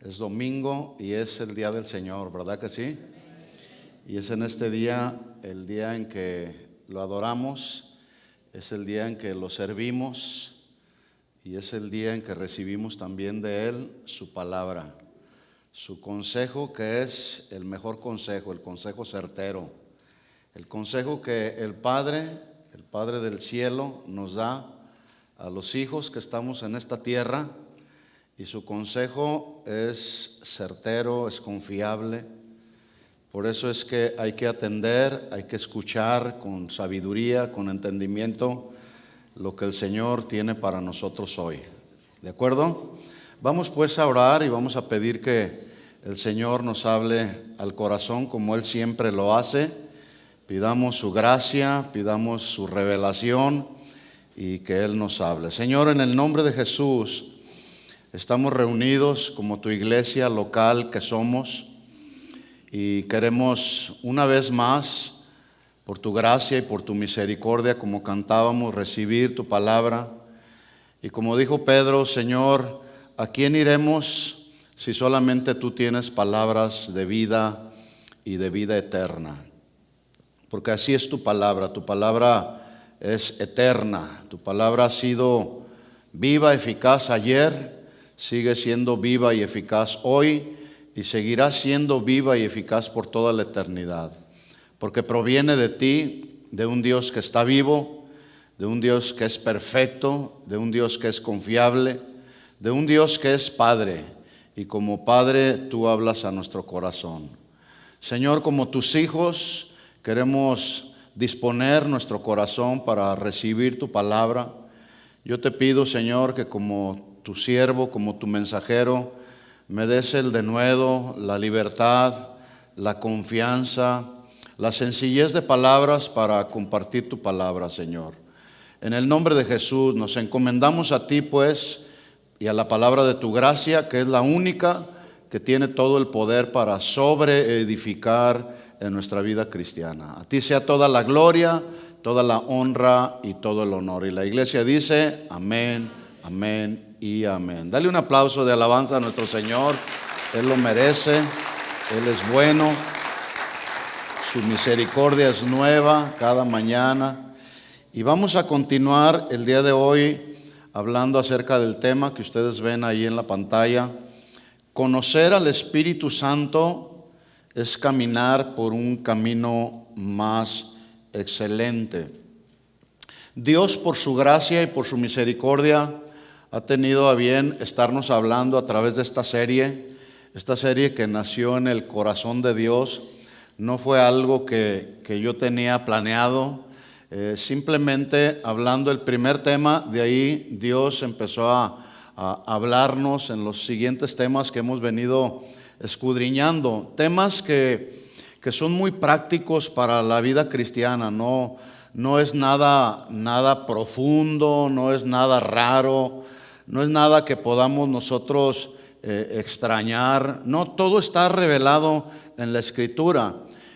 Es domingo y es el día del Señor, ¿verdad que sí? Y es en este día, el día en que lo adoramos, es el día en que lo servimos y es el día en que recibimos también de Él su palabra, su consejo, que es el mejor consejo, el consejo certero, el consejo que el Padre del cielo nos da a los hijos que estamos en esta tierra. Y su consejo es certero, es confiable. Por eso es que hay que atender, hay que escuchar con sabiduría, con entendimiento, lo que el Señor tiene para nosotros hoy. ¿De acuerdo? Vamos pues a orar y vamos a pedir que el Señor nos hable al corazón como Él siempre lo hace. Pidamos su gracia, pidamos su revelación y que Él nos hable. Señor, en el nombre de Jesús, estamos reunidos como tu iglesia local que somos y queremos una vez más, por tu gracia y por tu misericordia, como cantábamos, recibir tu palabra. Y como dijo Pedro, Señor, ¿a quién iremos si solamente tú tienes palabras de vida y de vida eterna? Porque así es tu palabra es eterna, tu palabra ha sido viva, eficaz ayer, sigue siendo viva y eficaz hoy y seguirá siendo viva y eficaz por toda la eternidad. Porque proviene de ti, de un Dios que está vivo, de un Dios que es perfecto, de un Dios que es confiable, de un Dios que es Padre. Y como Padre tú hablas a nuestro corazón. Señor, como tus hijos queremos disponer nuestro corazón para recibir tu palabra. Yo te pido, Señor, que como tu siervo, como tu mensajero, me des el denuedo, la libertad, la confianza, la sencillez de palabras para compartir tu palabra, Señor. En el nombre de Jesús nos encomendamos a ti, pues, y a la palabra de tu gracia, que es la única que tiene todo el poder para sobreedificar en nuestra vida cristiana. A ti sea toda la gloria, toda la honra y todo el honor. Y la iglesia dice, amén, amén y amén. Dale un aplauso de alabanza a nuestro Señor. Él lo merece, Él es bueno, su misericordia es nueva cada mañana. Y vamos a continuar el día de hoy hablando acerca del tema que ustedes ven ahí en la pantalla. Conocer al Espíritu Santo es caminar por un camino más excelente. Dios, por su gracia y por su misericordia, ha tenido a bien estarnos hablando a través de esta serie que nació en el corazón de Dios. No fue algo que yo tenía planeado, simplemente hablando el primer tema, de ahí Dios empezó a hablarnos en los siguientes temas que hemos venido escudriñando, temas que son muy prácticos para la vida cristiana. No es nada profundo, no es nada raro, no es nada que podamos nosotros extrañar. No, todo está revelado en la Escritura.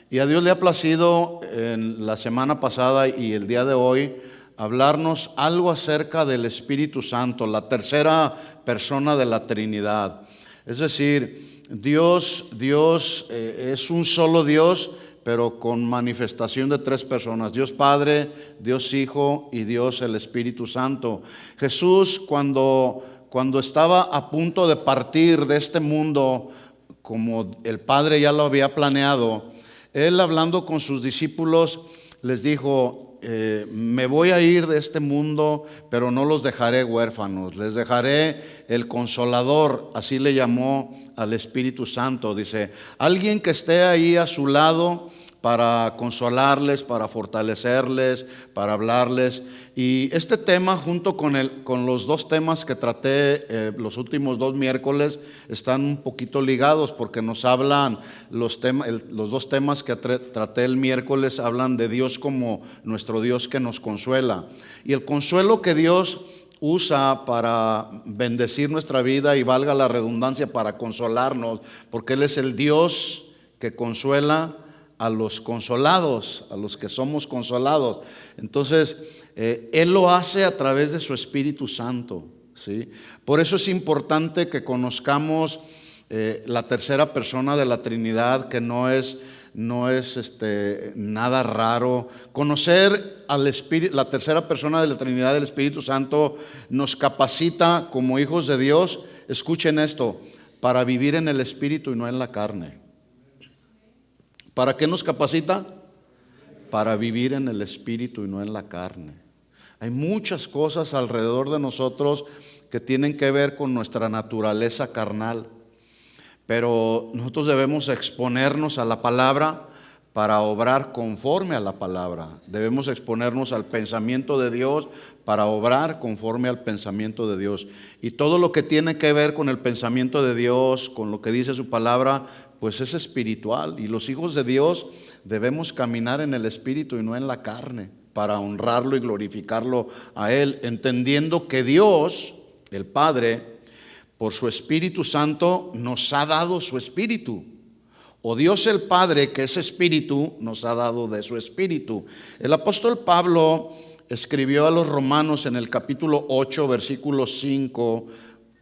Y a Dios le ha placido en la semana pasada y el día de hoy hablarnos algo acerca del Espíritu Santo, la tercera persona de la Trinidad. Es decir, Dios es un solo Dios, pero con manifestación de tres personas: Dios Padre, Dios Hijo y Dios el Espíritu Santo. Jesús, cuando estaba a punto de partir de este mundo, como el Padre ya lo había planeado, Él, hablando con sus discípulos, les dijo: me voy a ir de este mundo, pero no los dejaré huérfanos, les dejaré el Consolador. Así le llamó al Espíritu Santo. Dice, alguien que esté ahí a su lado para consolarles, para fortalecerles, para hablarles. Y este tema, junto con los dos temas que traté los últimos 2 miércoles, están un poquito ligados, porque nos hablan los dos temas que traté el miércoles, hablan de Dios como nuestro Dios que nos consuela. Y el consuelo que Dios usa para bendecir nuestra vida, y valga la redundancia, para consolarnos, porque Él es el Dios que consuela a los consolados, a los que somos consolados. Entonces, Él lo hace a través de su Espíritu Santo, ¿sí? Por eso es importante que conozcamos la tercera persona de la Trinidad, que no es nada raro. Conocer al Espíritu, la tercera persona de la Trinidad del Espíritu Santo, nos capacita como hijos de Dios, escuchen esto, para vivir en el Espíritu y no en la carne. ¿Para qué nos capacita? Para vivir en el Espíritu y no en la carne. Hay muchas cosas alrededor de nosotros que tienen que ver con nuestra naturaleza carnal. Pero nosotros debemos exponernos a la palabra para obrar conforme a la palabra. Debemos exponernos al pensamiento de Dios para obrar conforme al pensamiento de Dios. Y todo lo que tiene que ver con el pensamiento de Dios, con lo que dice su palabra, pues es espiritual. Y los hijos de Dios debemos caminar en el Espíritu y no en la carne, para honrarlo y glorificarlo a Él, entendiendo que Dios, el Padre, por su Espíritu Santo nos ha dado su Espíritu. O Dios el Padre, que es Espíritu, nos ha dado de su Espíritu. El apóstol Pablo escribió a los romanos en el capítulo 8, versículo 5,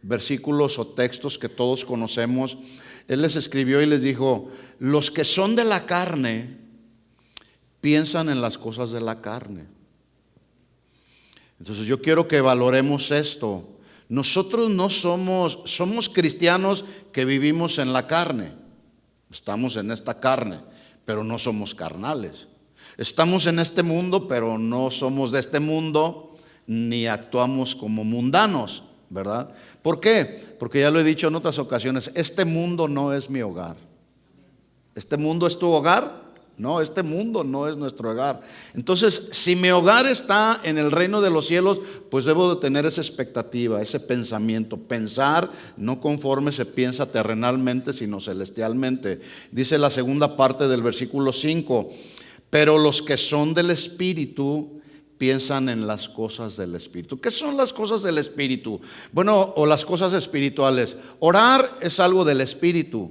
versículos o textos que todos conocemos. Él les escribió y les dijo: los que son de la carne piensan en las cosas de la carne. Entonces yo quiero que valoremos esto. Nosotros no somos cristianos que vivimos en la carne. Estamos en esta carne, pero no somos carnales. Estamos en este mundo, pero no somos de este mundo, ni actuamos como mundanos, ¿verdad? ¿Por qué? Porque ya lo he dicho en otras ocasiones, este mundo no es mi hogar. ¿Este mundo es tu hogar? No, este mundo no es nuestro hogar. Entonces, si mi hogar está en el reino de los cielos, pues debo de tener esa expectativa, ese pensamiento. Pensar no conforme se piensa terrenalmente, sino celestialmente. Dice la segunda parte del versículo 5: pero los que son del Espíritu piensan en las cosas del Espíritu. ¿Qué son las cosas del Espíritu? Bueno, o las cosas espirituales. Orar es algo del Espíritu.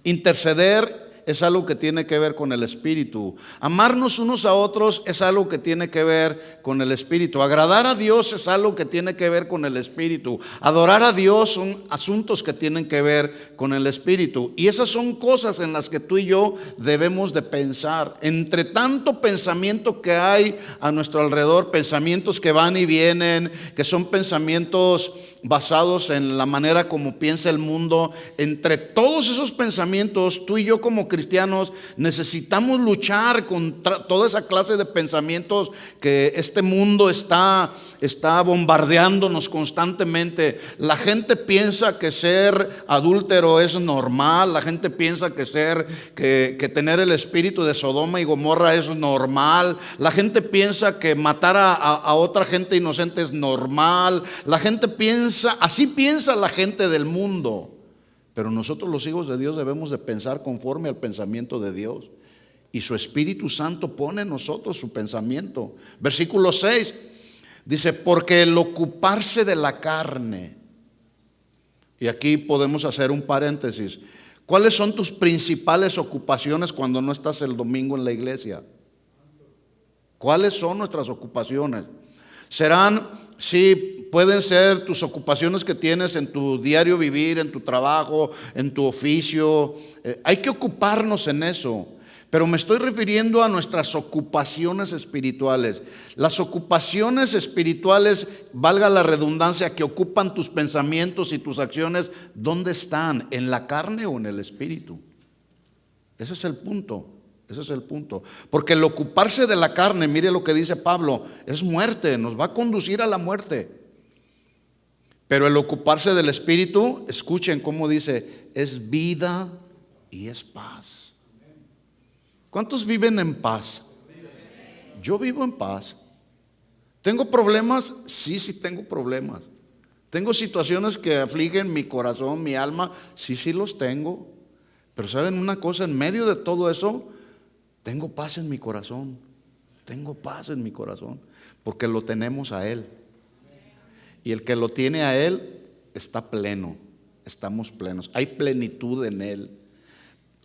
Interceder es algo que tiene que ver con el Espíritu. Amarnos unos a otros es algo que tiene que ver con el Espíritu. Agradar a Dios es algo que tiene que ver con el Espíritu. Adorar a Dios son asuntos que tienen que ver con el Espíritu. Y esas son cosas en las que tú y yo debemos de pensar. Entre tanto pensamiento que hay a nuestro alrededor, pensamientos que van y vienen, que son pensamientos basados en la manera como piensa el mundo, entre todos esos pensamientos, tú y yo como cristianos necesitamos luchar contra toda esa clase de pensamientos que este mundo está bombardeándonos constantemente. La gente piensa que ser adúltero es normal. La gente piensa que tener el espíritu de Sodoma y Gomorra es normal. La gente piensa que matar a otra gente inocente es normal. La gente piensa, así piensa la gente del mundo. Pero nosotros los hijos de Dios debemos de pensar conforme al pensamiento de Dios. Y su Espíritu Santo pone en nosotros su pensamiento. Versículo 6 dice: porque el ocuparse de la carne. Y aquí podemos hacer un paréntesis. ¿Cuáles son tus principales ocupaciones cuando no estás el domingo en la iglesia? ¿Cuáles son nuestras ocupaciones? Pueden ser tus ocupaciones que tienes en tu diario vivir, en tu trabajo, en tu oficio. Hay que ocuparnos en eso. Pero me estoy refiriendo a nuestras ocupaciones espirituales. Las ocupaciones espirituales, valga la redundancia, que ocupan tus pensamientos y tus acciones, ¿dónde están? ¿En la carne o en el espíritu? Ese es el punto. Ese es el punto. Porque el ocuparse de la carne, mire lo que dice Pablo, es muerte, nos va a conducir a la muerte. Pero el ocuparse del espíritu, escuchen cómo dice, es vida y es paz. ¿Cuántos viven en paz? Yo vivo en paz. ¿Tengo problemas? Sí tengo problemas. ¿Tengo situaciones que afligen mi corazón, mi alma? Sí los tengo. Pero ¿saben una cosa? En medio de todo eso, tengo paz en mi corazón. Tengo paz en mi corazón. Porque lo tenemos a Él. Y el que lo tiene a Él está pleno. Estamos plenos. Hay plenitud en Él.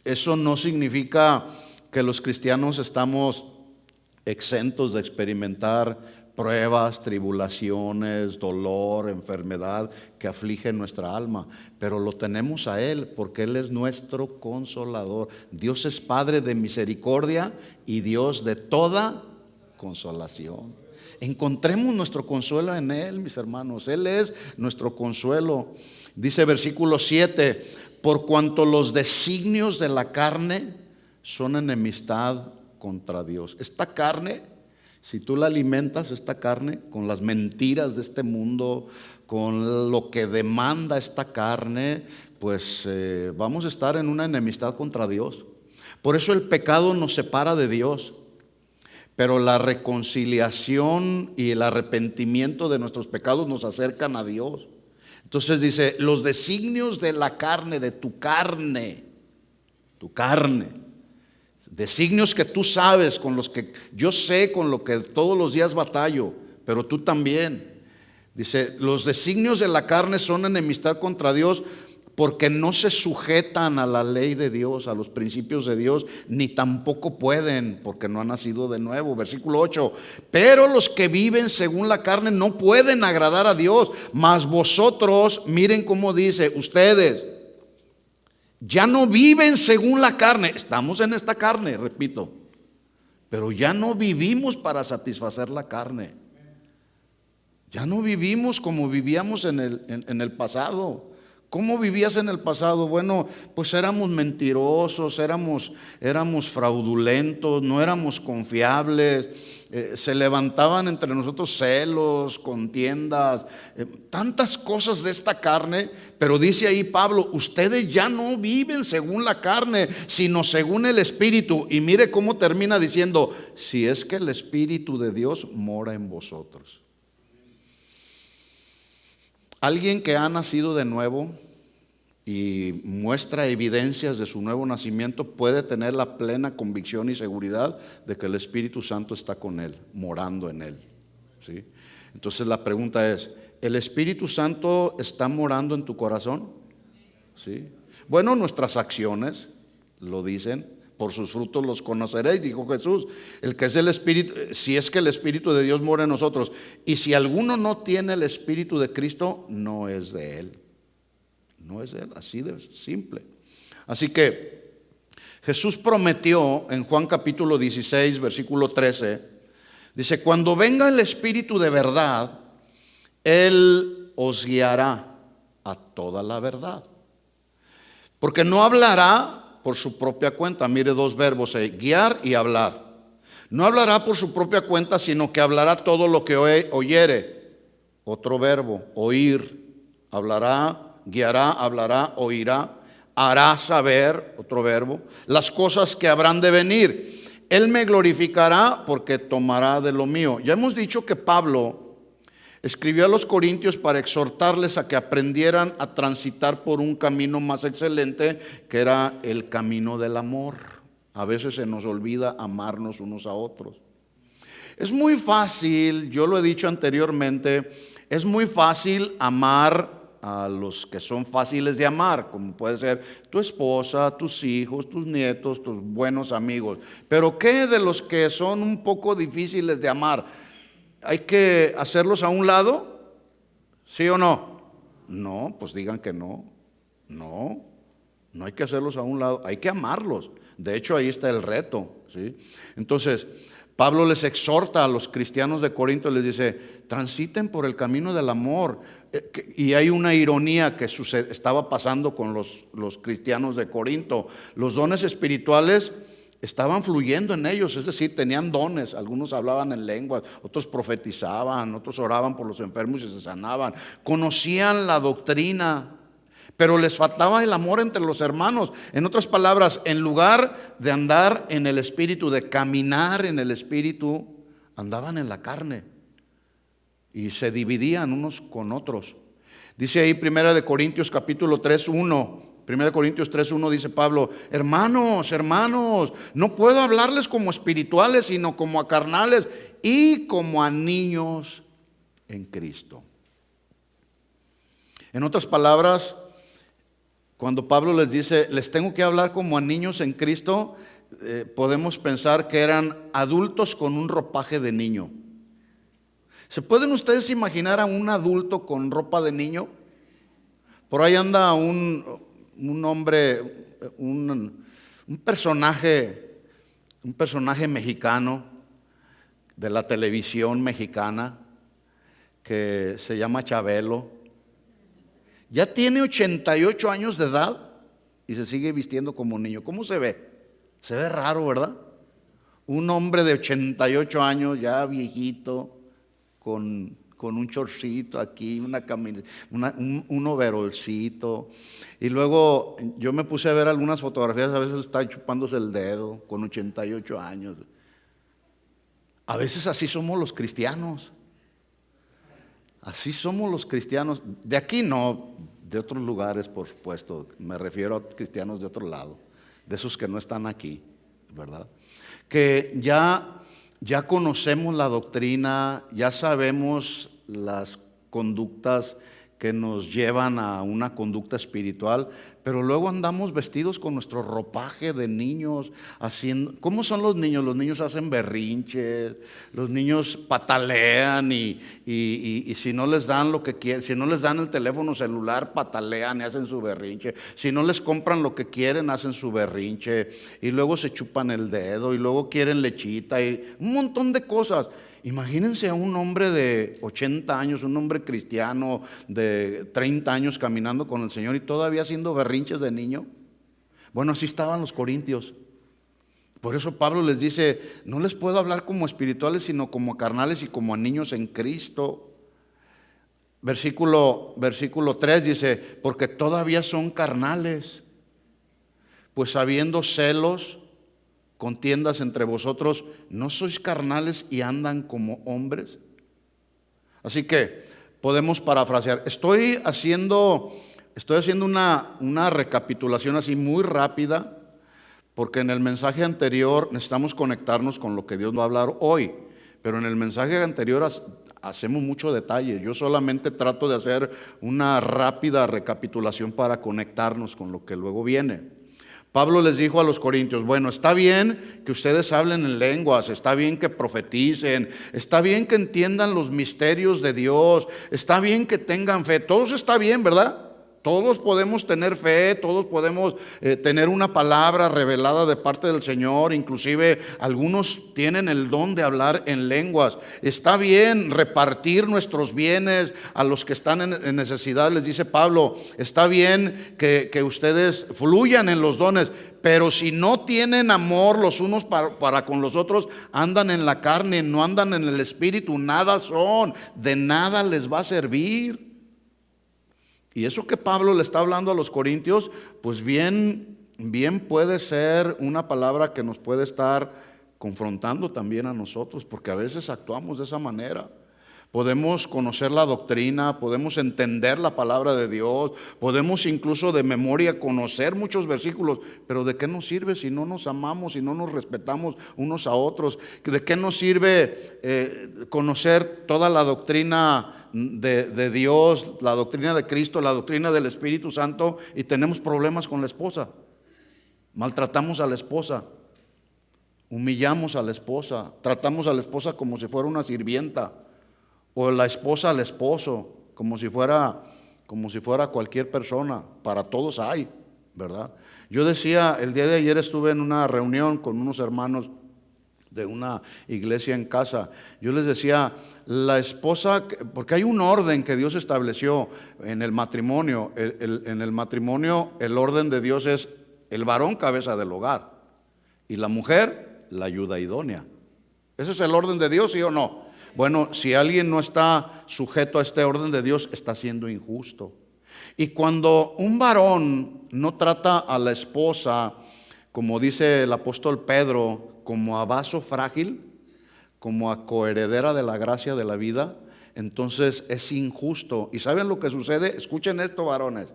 Eso no significa que los cristianos estamos exentos de experimentar pruebas, tribulaciones, dolor, enfermedad que afligen nuestra alma, pero lo tenemos a Él porque Él es nuestro consolador. Dios es Padre de misericordia y Dios de toda consolación. Encontremos nuestro consuelo en Él, mis hermanos. Él es nuestro consuelo. Dice versículo 7: por cuanto los designios de la carne son enemistad contra Dios. Esta carne, si tú la alimentas, esta carne, con las mentiras de este mundo, con lo que demanda esta carne, pues vamos a estar en una enemistad contra Dios. Por eso el pecado nos separa de Dios. Pero la reconciliación y el arrepentimiento de nuestros pecados nos acercan a Dios. Entonces dice, los designios de la carne, de tu carne, designios que tú sabes, con los que yo sé, con lo que todos los días batallo, pero tú también. Dice, los designios de la carne son enemistad contra Dios, porque no se sujetan a la ley de Dios, a los principios de Dios, ni tampoco pueden, porque no han nacido de nuevo. Versículo 8: pero los que viven según la carne no pueden agradar a Dios. Mas vosotros, miren cómo dice, ustedes ya no viven según la carne. Estamos en esta carne, repito, pero ya no vivimos para satisfacer la carne. Ya no vivimos como vivíamos en el pasado. ¿Cómo vivías en el pasado? Bueno, pues éramos mentirosos, éramos fraudulentos, no éramos confiables, se levantaban entre nosotros celos, contiendas, tantas cosas de esta carne. Pero dice ahí Pablo, ustedes ya no viven según la carne, sino según el Espíritu. Y mire cómo termina diciendo, si es que el Espíritu de Dios mora en vosotros. Alguien que ha nacido de nuevo y muestra evidencias de su nuevo nacimiento puede tener la plena convicción y seguridad de que el Espíritu Santo está con él, morando en él, ¿sí? Entonces la pregunta es, ¿el Espíritu Santo está morando en tu corazón? ¿Sí? Bueno, nuestras acciones lo dicen. Por sus frutos los conoceréis, dijo Jesús. El que es el Espíritu, si es que el Espíritu de Dios mora en nosotros. Y si alguno no tiene el Espíritu de Cristo, no es de él. No es de él, así de simple. Así que Jesús prometió en Juan capítulo 16, versículo 13, dice, cuando venga el Espíritu de verdad, Él os guiará a toda la verdad. Porque no hablará por su propia cuenta. Mire, dos verbos, guiar y hablar. No hablará por su propia cuenta, sino que hablará todo lo que oyere. Otro verbo, oír. Hablará, guiará, hablará, oirá. Hará saber, otro verbo, las cosas que habrán de venir. Él me glorificará porque tomará de lo mío. Ya hemos dicho que Pablo escribió a los corintios para exhortarles a que aprendieran a transitar por un camino más excelente, que era el camino del amor. A veces se nos olvida amarnos unos a otros. Es muy fácil, yo lo he dicho anteriormente, es muy fácil amar a los que son fáciles de amar, como puede ser tu esposa, tus hijos, tus nietos, tus buenos amigos. Pero ¿qué de los que son un poco difíciles de amar? ¿Hay que hacerlos a un lado? ¿Sí o no? No, pues digan que no. No hay que hacerlos a un lado, hay que amarlos. De hecho, ahí está el reto, ¿sí? Entonces, Pablo les exhorta a los cristianos de Corinto, les dice, transiten por el camino del amor. Y hay una ironía que estaba pasando con los cristianos de Corinto. Los dones espirituales estaban fluyendo en ellos, es decir, tenían dones. Algunos hablaban en lenguas, otros profetizaban, otros oraban por los enfermos y se sanaban. Conocían la doctrina, pero les faltaba el amor entre los hermanos. En otras palabras, en lugar de andar en el Espíritu, de caminar en el Espíritu, andaban en la carne y se dividían unos con otros. Dice ahí 1 Corintios capítulo 3:1. 1 Corintios 3:1 dice Pablo, hermanos, no puedo hablarles como espirituales, sino como a carnales y como a niños en Cristo. En otras palabras, cuando Pablo les dice, les tengo que hablar como a niños en Cristo, podemos pensar que eran adultos con un ropaje de niño. ¿Se pueden ustedes imaginar a un adulto con ropa de niño? Por ahí anda un hombre, un personaje mexicano de la televisión mexicana que se llama Chabelo. Ya tiene 88 años de edad y se sigue vistiendo como niño. ¿Cómo se ve? Se ve raro, ¿verdad? Un hombre de 88 años, ya viejito, con un chorcito aquí, una camisa, un overolcito. Y luego yo me puse a ver algunas fotografías, a veces está chupándose el dedo con 88 años. A veces así somos los cristianos. Así somos los cristianos. De aquí no, de otros lugares, por supuesto. Me refiero a cristianos de otro lado, de esos que no están aquí, ¿verdad? Que ya conocemos la doctrina, ya sabemos las conductas que nos llevan a una conducta espiritual, pero luego andamos vestidos con nuestro ropaje de niños, haciendo. ¿Cómo son los niños? Los niños hacen berrinches, los niños patalean y si no les dan lo que quieren, si no les dan el teléfono celular, patalean y hacen su berrinche. Si no les compran lo que quieren, hacen su berrinche y luego se chupan el dedo y luego quieren lechita y un montón de cosas. Imagínense a un hombre de 80 años, un hombre cristiano de 30 años caminando con el Señor y todavía haciendo berrinches de niño. Bueno, así estaban los corintios. Por eso Pablo les dice, no les puedo hablar como espirituales, sino como a carnales y como a niños en Cristo. Versículo 3 dice, porque todavía son carnales, pues habiendo celos, contiendas entre vosotros, ¿no sois carnales y andan como hombres? Así que podemos parafrasear. Estoy haciendo una recapitulación así muy rápida, porque en el mensaje anterior necesitamos conectarnos con lo que Dios va a hablar hoy, pero en el mensaje anterior hacemos mucho detalle. Yo solamente trato de hacer una rápida recapitulación para conectarnos con lo que luego viene. Pablo les dijo a los corintios, bueno, está bien que ustedes hablen en lenguas, está bien que profeticen, está bien que entiendan los misterios de Dios, está bien que tengan fe, todo eso está bien, ¿verdad? Todos podemos tener fe, todos podemos tener una palabra revelada de parte del Señor, inclusive algunos tienen el don de hablar en lenguas. Está bien repartir nuestros bienes a los que están en necesidad, les dice Pablo, está bien que ustedes fluyan en los dones, pero si no tienen amor los unos para con los otros, andan en la carne, no andan en el espíritu, nada son, de nada les va a servir. Y eso que Pablo le está hablando a los corintios, pues bien puede ser una palabra que nos puede estar confrontando también a nosotros, porque a veces actuamos de esa manera. Podemos conocer la doctrina, podemos entender la palabra de Dios, podemos incluso de memoria conocer muchos versículos, pero ¿de qué nos sirve si no nos amamos, si no nos respetamos unos a otros? ¿De qué nos sirve conocer toda la doctrina de Dios, la doctrina de Cristo, la doctrina del Espíritu Santo y tenemos problemas con la esposa? Maltratamos a la esposa, humillamos a la esposa, tratamos a la esposa como si fuera una sirvienta, o la esposa al esposo como si fuera cualquier persona. Para todos hay, ¿verdad? Yo decía, el día de ayer estuve en una reunión con unos hermanos de una iglesia en casa. Yo les decía, la esposa, porque hay un orden que Dios estableció en el matrimonio. En el matrimonio el orden de Dios es el varón cabeza del hogar y la mujer la ayuda idónea. ¿Ese es el orden de Dios, sí o no? Bueno, si alguien no está sujeto a este orden de Dios, está siendo injusto. Y cuando un varón no trata a la esposa, como dice el apóstol Pedro, como a vaso frágil, como a coheredera de la gracia de la vida, entonces es injusto. ¿Y saben lo que sucede? Escuchen esto, varones.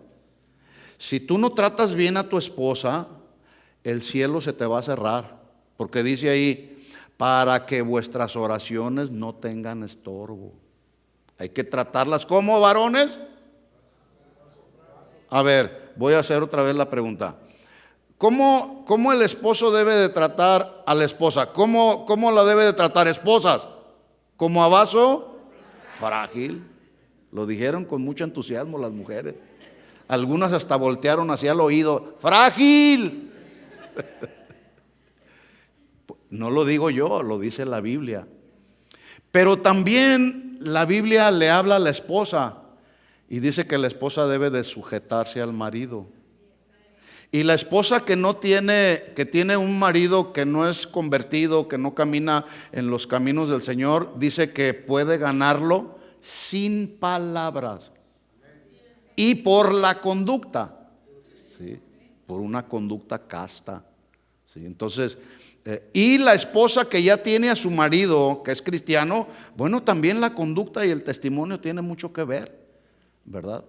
Si tú no tratas bien a tu esposa, el cielo se te va a cerrar, porque dice ahí, para que vuestras oraciones no tengan estorbo. Hay que tratarlas como varones. A ver, voy a hacer otra vez la pregunta. ¿Cómo el esposo debe de tratar a la esposa? ¿Cómo la debe de tratar esposas? ¿Como a vaso? Frágil. Lo dijeron con mucho entusiasmo las mujeres. Algunas hasta voltearon hacia el oído. ¡Frágil! No lo digo yo, lo dice la Biblia. Pero también la Biblia le habla a la esposa y dice que la esposa debe de sujetarse al marido. Y la esposa que tiene un marido que no es convertido, que no camina en los caminos del Señor, dice que puede ganarlo sin palabras y por la conducta, ¿sí? Por una conducta casta, ¿sí? Entonces, y la esposa que ya tiene a su marido que es cristiano, bueno, también la conducta y el testimonio tiene mucho que ver, ¿verdad?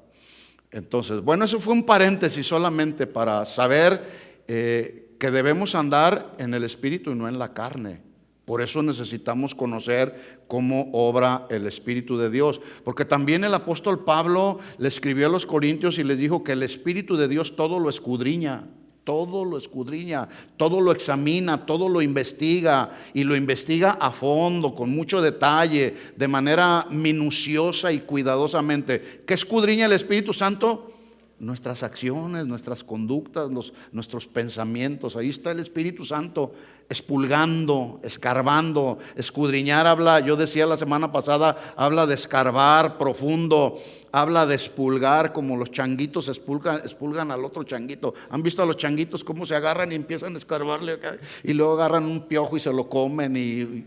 Entonces, bueno, eso fue un paréntesis solamente para saber que debemos andar en el Espíritu y no en la carne. Por eso necesitamos conocer cómo obra el Espíritu de Dios. Porque también el apóstol Pablo le escribió a los Corintios y les dijo que el Espíritu de Dios todo lo escudriña. Todo lo escudriña, todo lo examina, todo lo investiga y lo investiga a fondo, con mucho detalle, de manera minuciosa y cuidadosamente. ¿Qué escudriña el Espíritu Santo? Nuestras acciones, nuestras conductas, nuestros pensamientos. Ahí está el Espíritu Santo expulgando, escarbando. Escudriñar habla, yo decía la semana pasada, habla de escarbar profundo. Habla de expulgar, como los changuitos expulgan al otro changuito. ¿Han visto a los changuitos cómo se agarran y empiezan a escarbarle acá? Y luego agarran un piojo y se lo comen y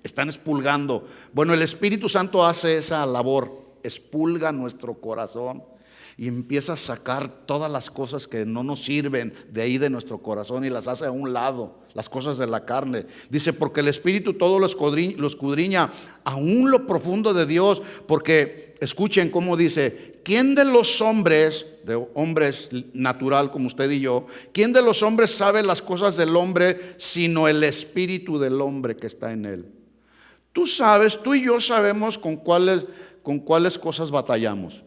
están expulgando. Bueno, el Espíritu Santo hace esa labor, expulga nuestro corazón y empieza a sacar todas las cosas que no nos sirven de ahí de nuestro corazón y las hace a un lado, las cosas de la carne. Dice, porque el Espíritu todo lo escudriña, aún lo profundo de Dios. Porque escuchen cómo dice, ¿quién de los hombres, de hombres natural como usted y yo, quién de los hombres sabe las cosas del hombre sino el Espíritu del hombre que está en él? Tú sabes, tú y yo sabemos con cuáles cosas batallamos.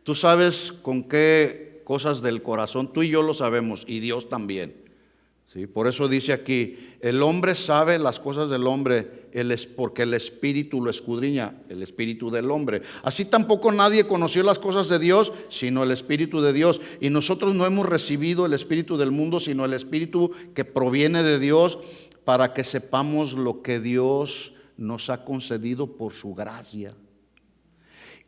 Tú sabes con qué cosas del corazón, tú y yo lo sabemos, y Dios también, ¿sí? Por eso dice aquí, el hombre sabe las cosas del hombre, porque el Espíritu lo escudriña, el Espíritu del hombre. Así tampoco nadie conoció las cosas de Dios, sino el Espíritu de Dios. Y nosotros no hemos recibido el Espíritu del mundo, sino el Espíritu que proviene de Dios, para que sepamos lo que Dios nos ha concedido por su gracia.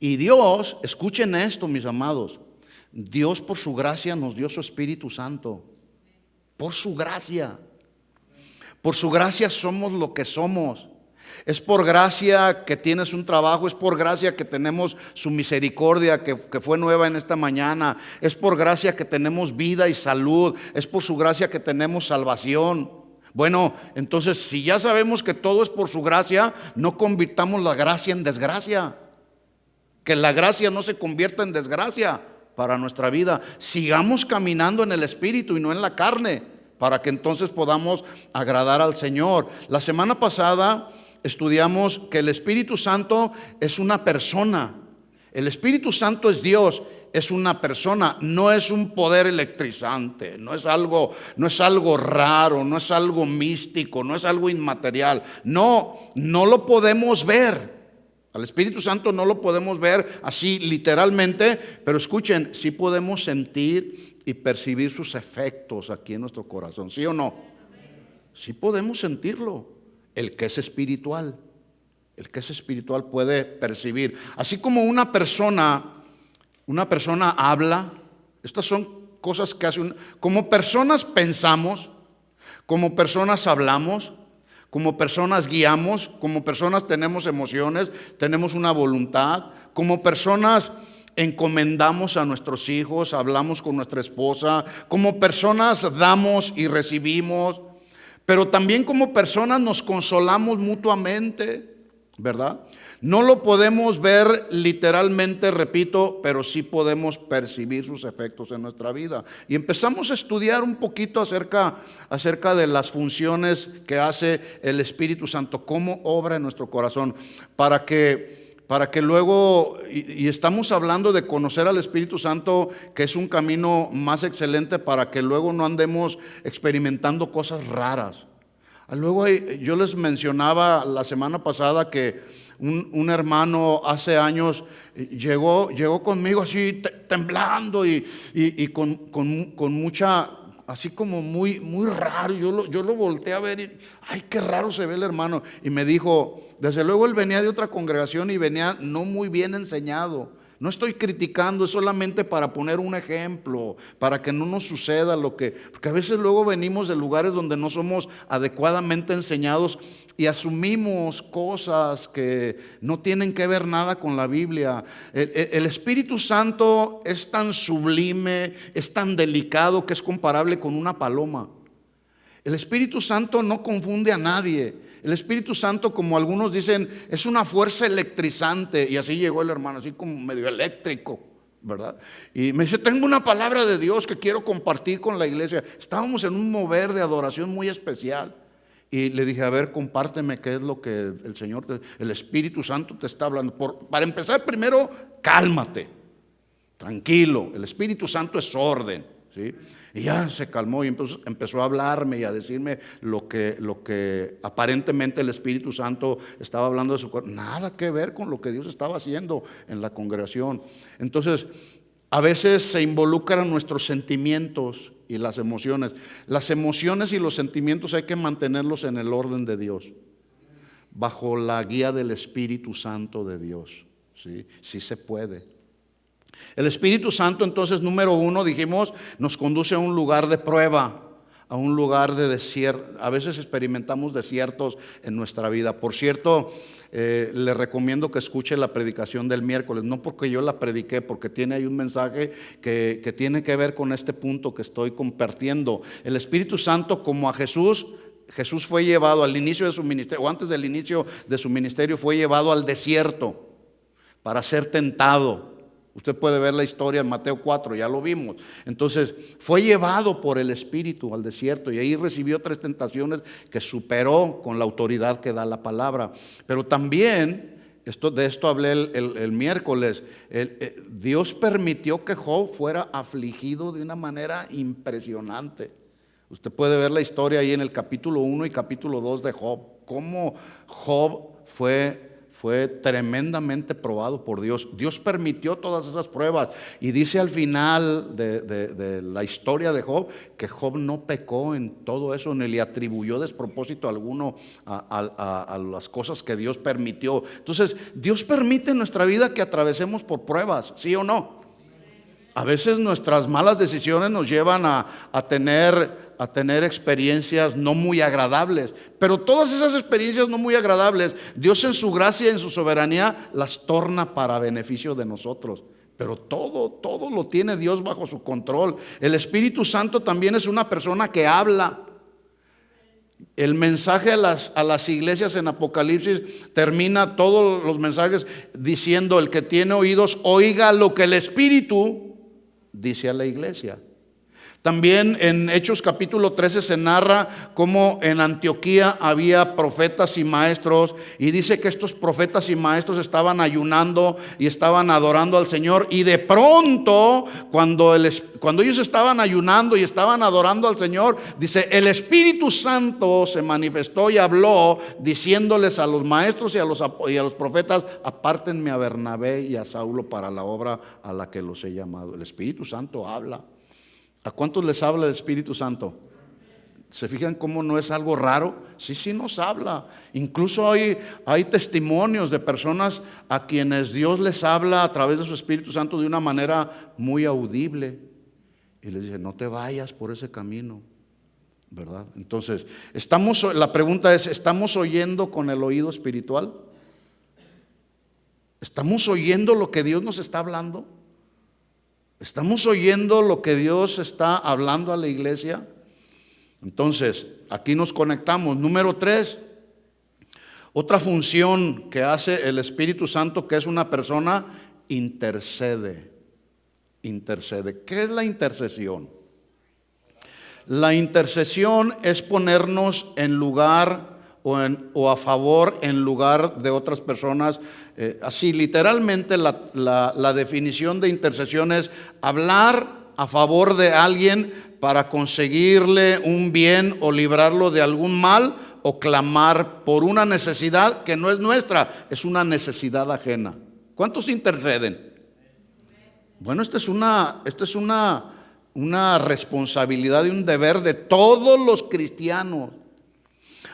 Y Dios, escuchen esto, mis amados, Dios por su gracia nos dio su Espíritu Santo. Por su gracia. Por su gracia somos lo que somos. Es por gracia que tienes un trabajo, es por gracia que tenemos su misericordia que fue nueva en esta mañana. Es por gracia que tenemos vida y salud. Es por su gracia que tenemos salvación. Bueno, entonces si ya sabemos que todo es por su gracia, no convirtamos la gracia en desgracia. Que la gracia no se convierta en desgracia para nuestra vida. Sigamos caminando en el Espíritu y no en la carne, para que entonces podamos agradar al Señor. La semana pasada estudiamos que el Espíritu Santo es una persona. El Espíritu Santo es Dios, es una persona, no es un poder electrizante, no es algo raro, no es algo místico, no es algo inmaterial. No lo podemos ver. Al Espíritu Santo no lo podemos ver así literalmente, pero escuchen, sí podemos sentir y percibir sus efectos aquí en nuestro corazón, ¿sí o no? Sí podemos sentirlo. El que es espiritual puede percibir. Así como una persona habla, estas son cosas que hacen. Como personas pensamos, como personas hablamos, como personas guiamos, como personas tenemos emociones, tenemos una voluntad, como personas encomendamos a nuestros hijos, hablamos con nuestra esposa, como personas damos y recibimos, pero también como personas nos consolamos mutuamente, ¿verdad? No lo podemos ver literalmente, repito, pero sí podemos percibir sus efectos en nuestra vida. Y empezamos a estudiar un poquito acerca de las funciones que hace el Espíritu Santo, cómo obra en nuestro corazón, para que luego, y estamos hablando de conocer al Espíritu Santo, que es un camino más excelente para que luego no andemos experimentando cosas raras. Luego yo les mencionaba la semana pasada que un hermano hace años llegó conmigo así temblando y con mucha, así como muy raro. Yo lo volteé a ver y, ay, qué raro se ve el hermano. Y me dijo, desde luego él venía de otra congregación y venía no muy bien enseñado. No estoy criticando, es solamente para poner un ejemplo, para que no nos suceda porque a veces luego venimos de lugares donde no somos adecuadamente enseñados y asumimos cosas que no tienen que ver nada con la Biblia. El Espíritu Santo es tan sublime, es tan delicado que es comparable con una paloma. El Espíritu Santo no confunde a nadie. El Espíritu Santo, como algunos dicen, es una fuerza electrizante. Y así llegó el hermano, así como medio eléctrico, ¿verdad? Y me dice, tengo una palabra de Dios que quiero compartir con la iglesia. Estábamos en un mover de adoración muy especial. Y le dije, a ver, compárteme qué es lo que el Señor, el Espíritu Santo te está hablando. Para empezar, primero, cálmate, tranquilo. El Espíritu Santo es orden, ¿sí? Y ya se calmó y empezó a hablarme y a decirme lo que aparentemente el Espíritu Santo estaba hablando de su corazón. Nada que ver con lo que Dios estaba haciendo en la congregación. Entonces, a veces se involucran nuestros sentimientos y las emociones. Las emociones y los sentimientos hay que mantenerlos en el orden de Dios, bajo la guía del Espíritu Santo de Dios. Sí, sí se puede. El Espíritu Santo, entonces, número uno, dijimos, nos conduce a un lugar de prueba, a un lugar de desierto. A veces experimentamos desiertos en nuestra vida. Por cierto, le recomiendo que escuche la predicación del miércoles, no porque yo la prediqué, porque tiene ahí un mensaje que tiene que ver con este punto que estoy compartiendo. El Espíritu Santo, como a Jesús fue llevado al inicio de su ministerio, o antes del inicio de su ministerio, fue llevado al desierto para ser tentado. Usted puede ver la historia en Mateo 4, ya lo vimos. Entonces fue llevado por el Espíritu al desierto y ahí recibió 3 tentaciones que superó con la autoridad que da la palabra. Pero también, de esto hablé el miércoles, Dios permitió que Job fuera afligido de una manera impresionante. Usted puede ver la historia ahí en el capítulo 1 y capítulo 2 de Job, cómo Job fue tremendamente probado por Dios. Dios permitió todas esas pruebas y dice al final de la historia de Job que Job no pecó en todo eso, ni le atribuyó despropósito alguno a las cosas que Dios permitió. Entonces, Dios permite en nuestra vida que atravesemos por pruebas, ¿sí o no? A veces nuestras malas decisiones nos llevan a tener experiencias no muy agradables, pero todas esas experiencias no muy agradables, Dios en su gracia y en su soberanía las torna para beneficio de nosotros. Pero todo lo tiene Dios bajo su control. El Espíritu Santo también es una persona que habla. El mensaje a las iglesias en Apocalipsis termina todos los mensajes diciendo: el que tiene oídos oiga lo que el Espíritu dice a la iglesia. También en Hechos capítulo 13 se narra cómo en Antioquía había profetas y maestros, y dice que estos profetas y maestros estaban ayunando y estaban adorando al Señor, y de pronto cuando ellos estaban ayunando y estaban adorando al Señor, dice, el Espíritu Santo se manifestó y habló diciéndoles a los maestros y a los profetas: apártenme a Bernabé y a Saulo para la obra a la que los he llamado. El Espíritu Santo habla. ¿A cuántos les habla el Espíritu Santo? ¿Se fijan cómo no es algo raro? Sí nos habla. Incluso hay testimonios de personas a quienes Dios les habla a través de su Espíritu Santo de una manera muy audible. Y les dice: no te vayas por ese camino, ¿verdad? Entonces, la pregunta es: ¿estamos oyendo con el oído espiritual? ¿Estamos oyendo lo que Dios nos está hablando? ¿Estamos oyendo lo que Dios está hablando a la iglesia? Entonces, aquí nos conectamos. Número 3, otra función que hace el Espíritu Santo, que es una persona, intercede. ¿Qué es la intercesión? La intercesión es ponernos en lugar o a favor en lugar de otras personas. Así literalmente la definición de intercesión es hablar a favor de alguien para conseguirle un bien o librarlo de algún mal o clamar por una necesidad que no es nuestra, es una necesidad ajena. ¿Cuántos interceden? Bueno, esta es una responsabilidad y un deber de todos los cristianos.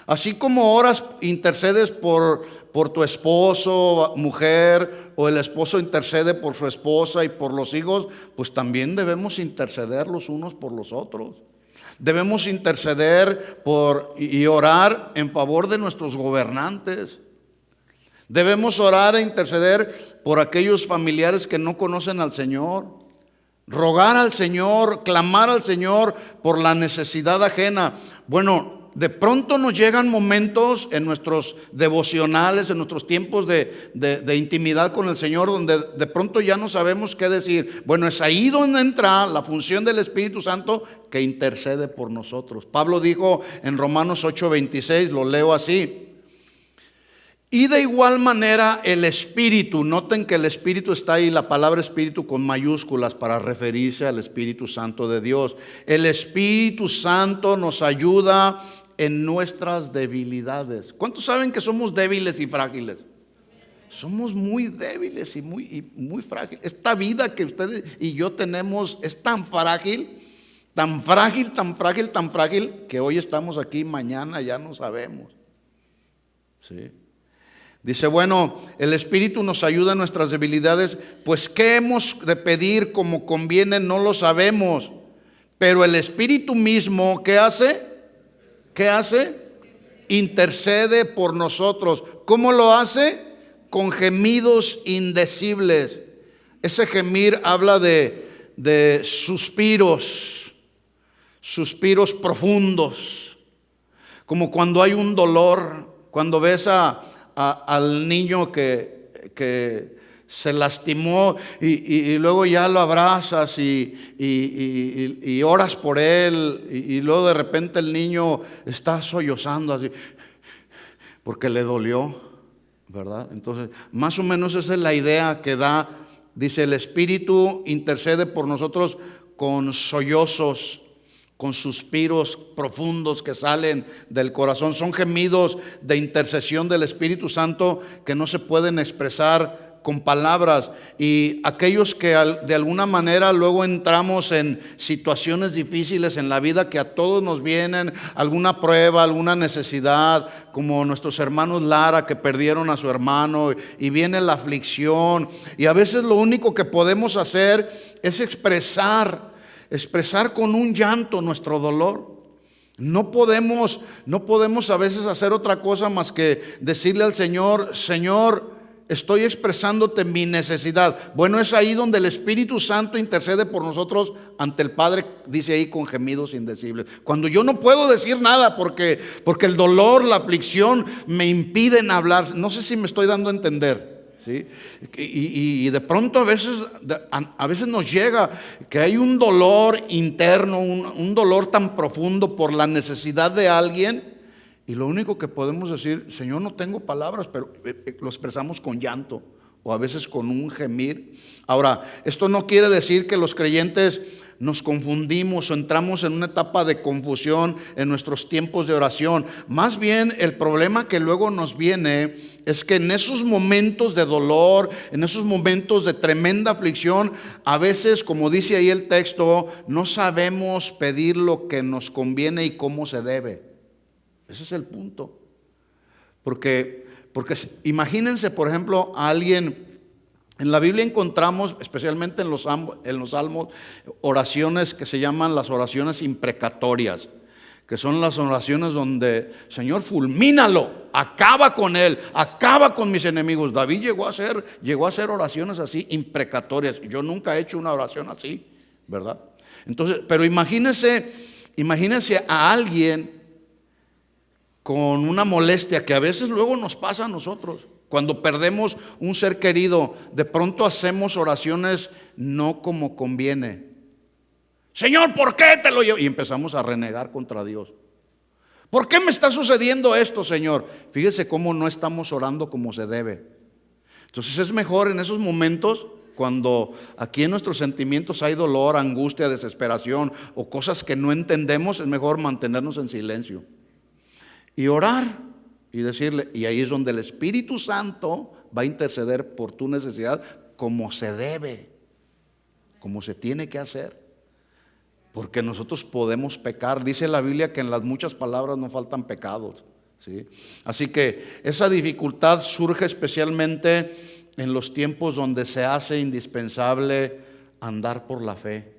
Así como oras, intercedes por tu esposo, mujer, o el esposo intercede por su esposa y por los hijos, pues también debemos interceder los unos por los otros. Debemos interceder y orar en favor de nuestros gobernantes. Debemos orar e interceder por aquellos familiares que no conocen al Señor. Rogar al Señor, clamar al Señor por la necesidad ajena. Bueno, de pronto nos llegan momentos en nuestros devocionales, en nuestros tiempos de intimidad con el Señor, donde de pronto ya no sabemos qué decir. Bueno, es ahí donde entra la función del Espíritu Santo que intercede por nosotros. Pablo dijo en Romanos 8:26, lo leo así: y de igual manera el Espíritu, noten que el Espíritu está ahí, la palabra Espíritu con mayúsculas para referirse al Espíritu Santo de Dios. El Espíritu Santo nos ayuda en nuestras debilidades. ¿Cuántos saben que somos débiles y frágiles? Somos muy débiles y muy frágiles. Esta vida que ustedes y yo tenemos es tan frágil, tan frágil, tan frágil, tan frágil, que hoy estamos aquí, mañana ya no sabemos. ¿Sí? Dice, bueno, el Espíritu nos ayuda en nuestras debilidades, pues qué hemos de pedir como conviene no lo sabemos, pero el Espíritu mismo, ¿qué hace? ¿Qué hace? Intercede por nosotros. ¿Cómo lo hace? Con gemidos indecibles. Ese gemir habla de suspiros profundos, como cuando hay un dolor, cuando ves al niño que se lastimó y luego ya lo abrazas y oras por él y luego de repente el niño está sollozando así porque le dolió, ¿verdad? Entonces, más o menos esa es la idea que da. Dice, el Espíritu intercede por nosotros con sollozos, con suspiros profundos que salen del corazón. Son gemidos de intercesión del Espíritu Santo que no se pueden expresar con palabras. Y aquellos que de alguna manera luego entramos en situaciones difíciles en la vida, que a todos nos vienen alguna prueba, alguna necesidad, como nuestros hermanos Lara que perdieron a su hermano y viene la aflicción, y a veces lo único que podemos hacer es expresar con un llanto nuestro dolor. No podemos a veces hacer otra cosa más que decirle al Señor, Señor, estoy expresándote mi necesidad. Bueno, es ahí donde el Espíritu Santo intercede por nosotros ante el Padre, dice ahí, con gemidos indecibles. Cuando yo no puedo decir nada porque el dolor, la aflicción me impiden hablar. No sé si me estoy dando a entender. ¿Sí? Y de pronto a veces nos llega que hay un dolor interno, un dolor tan profundo por la necesidad de alguien, y lo único que podemos decir, Señor, no tengo palabras, pero lo expresamos con llanto o a veces con un gemir. Ahora, esto no quiere decir que los creyentes nos confundimos o entramos en una etapa de confusión en nuestros tiempos de oración. Más bien el problema que luego nos viene es que en esos momentos de dolor, en esos momentos de tremenda aflicción, a veces, como dice ahí el texto, no sabemos pedir lo que nos conviene y cómo se debe. Ese es el punto. Porque imagínense, por ejemplo, a alguien. En la Biblia encontramos, especialmente en los salmos, oraciones que se llaman las oraciones imprecatorias, que son las oraciones donde, Señor, fulmínalo, acaba con él, acaba con mis enemigos. David llegó a hacer oraciones así imprecatorias. Yo nunca he hecho una oración así, ¿verdad? Entonces, pero imagínense a alguien con una molestia que a veces luego nos pasa a nosotros. Cuando perdemos un ser querido, de pronto hacemos oraciones no como conviene. Señor, ¿por qué te lo llevo? Y empezamos a renegar contra Dios. ¿Por qué me está sucediendo esto, Señor? Fíjese cómo no estamos orando como se debe. Entonces es mejor en esos momentos, cuando aquí en nuestros sentimientos hay dolor, angustia, desesperación o cosas que no entendemos, es mejor mantenernos en silencio y orar y decirle, y ahí es donde el Espíritu Santo va a interceder por tu necesidad como se debe, como se tiene que hacer. Porque nosotros podemos pecar. Dice la Biblia que en las muchas palabras no faltan pecados, ¿sí? Así que esa dificultad surge especialmente en los tiempos donde se hace indispensable andar por la fe.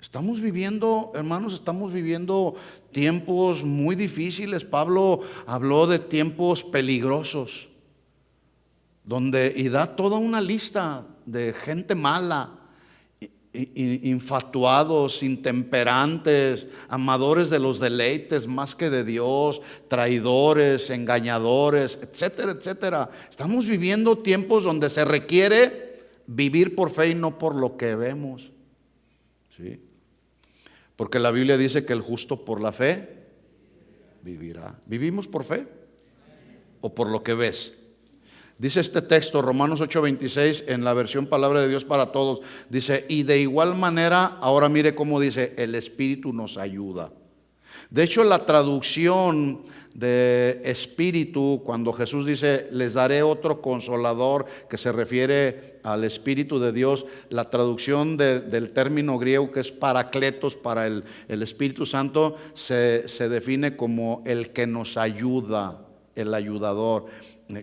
Estamos viviendo, hermanos, estamos viviendo tiempos muy difíciles. Pablo habló de tiempos peligrosos, y da toda una lista de gente mala, infatuados, intemperantes, amadores de los deleites más que de Dios, traidores, engañadores, etcétera, etcétera. Estamos viviendo tiempos donde se requiere vivir por fe y no por lo que vemos, ¿sí? Porque la Biblia dice que el justo por la fe vivirá. ¿Vivimos por fe o por lo que ves? Dice este texto, Romanos 8:26, en la versión Palabra de Dios para Todos, dice, y de igual manera, ahora mire cómo dice, el Espíritu nos ayuda. De hecho, la traducción de Espíritu, cuando Jesús dice, les daré otro consolador, que se refiere al Espíritu de Dios, la traducción del término griego que es Paracletos para el Espíritu Santo, se define como el que nos ayuda, el ayudador.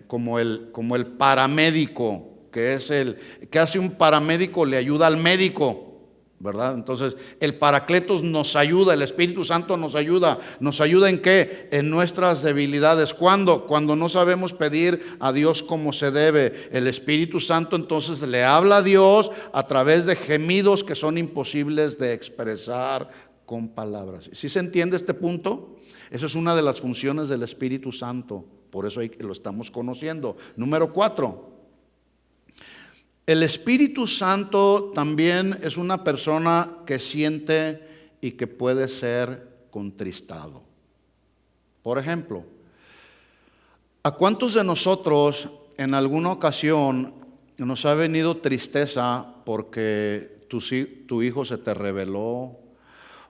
Como el paramédico, que hace un paramédico, le ayuda al médico, ¿verdad? Entonces el Paracletos nos ayuda, el Espíritu Santo nos ayuda ¿en qué? En nuestras debilidades. ¿Cuándo? Cuando no sabemos pedir a Dios como se debe. El Espíritu Santo entonces le habla a Dios a través de gemidos que son imposibles de expresar con palabras. ¿Sí se entiende este punto? Esa es una de las funciones del Espíritu Santo. Por eso lo estamos conociendo. Número 4. El Espíritu Santo también es una persona que siente y que puede ser contristado. Por ejemplo, ¿a cuántos de nosotros en alguna ocasión nos ha venido tristeza porque tu hijo se te rebeló?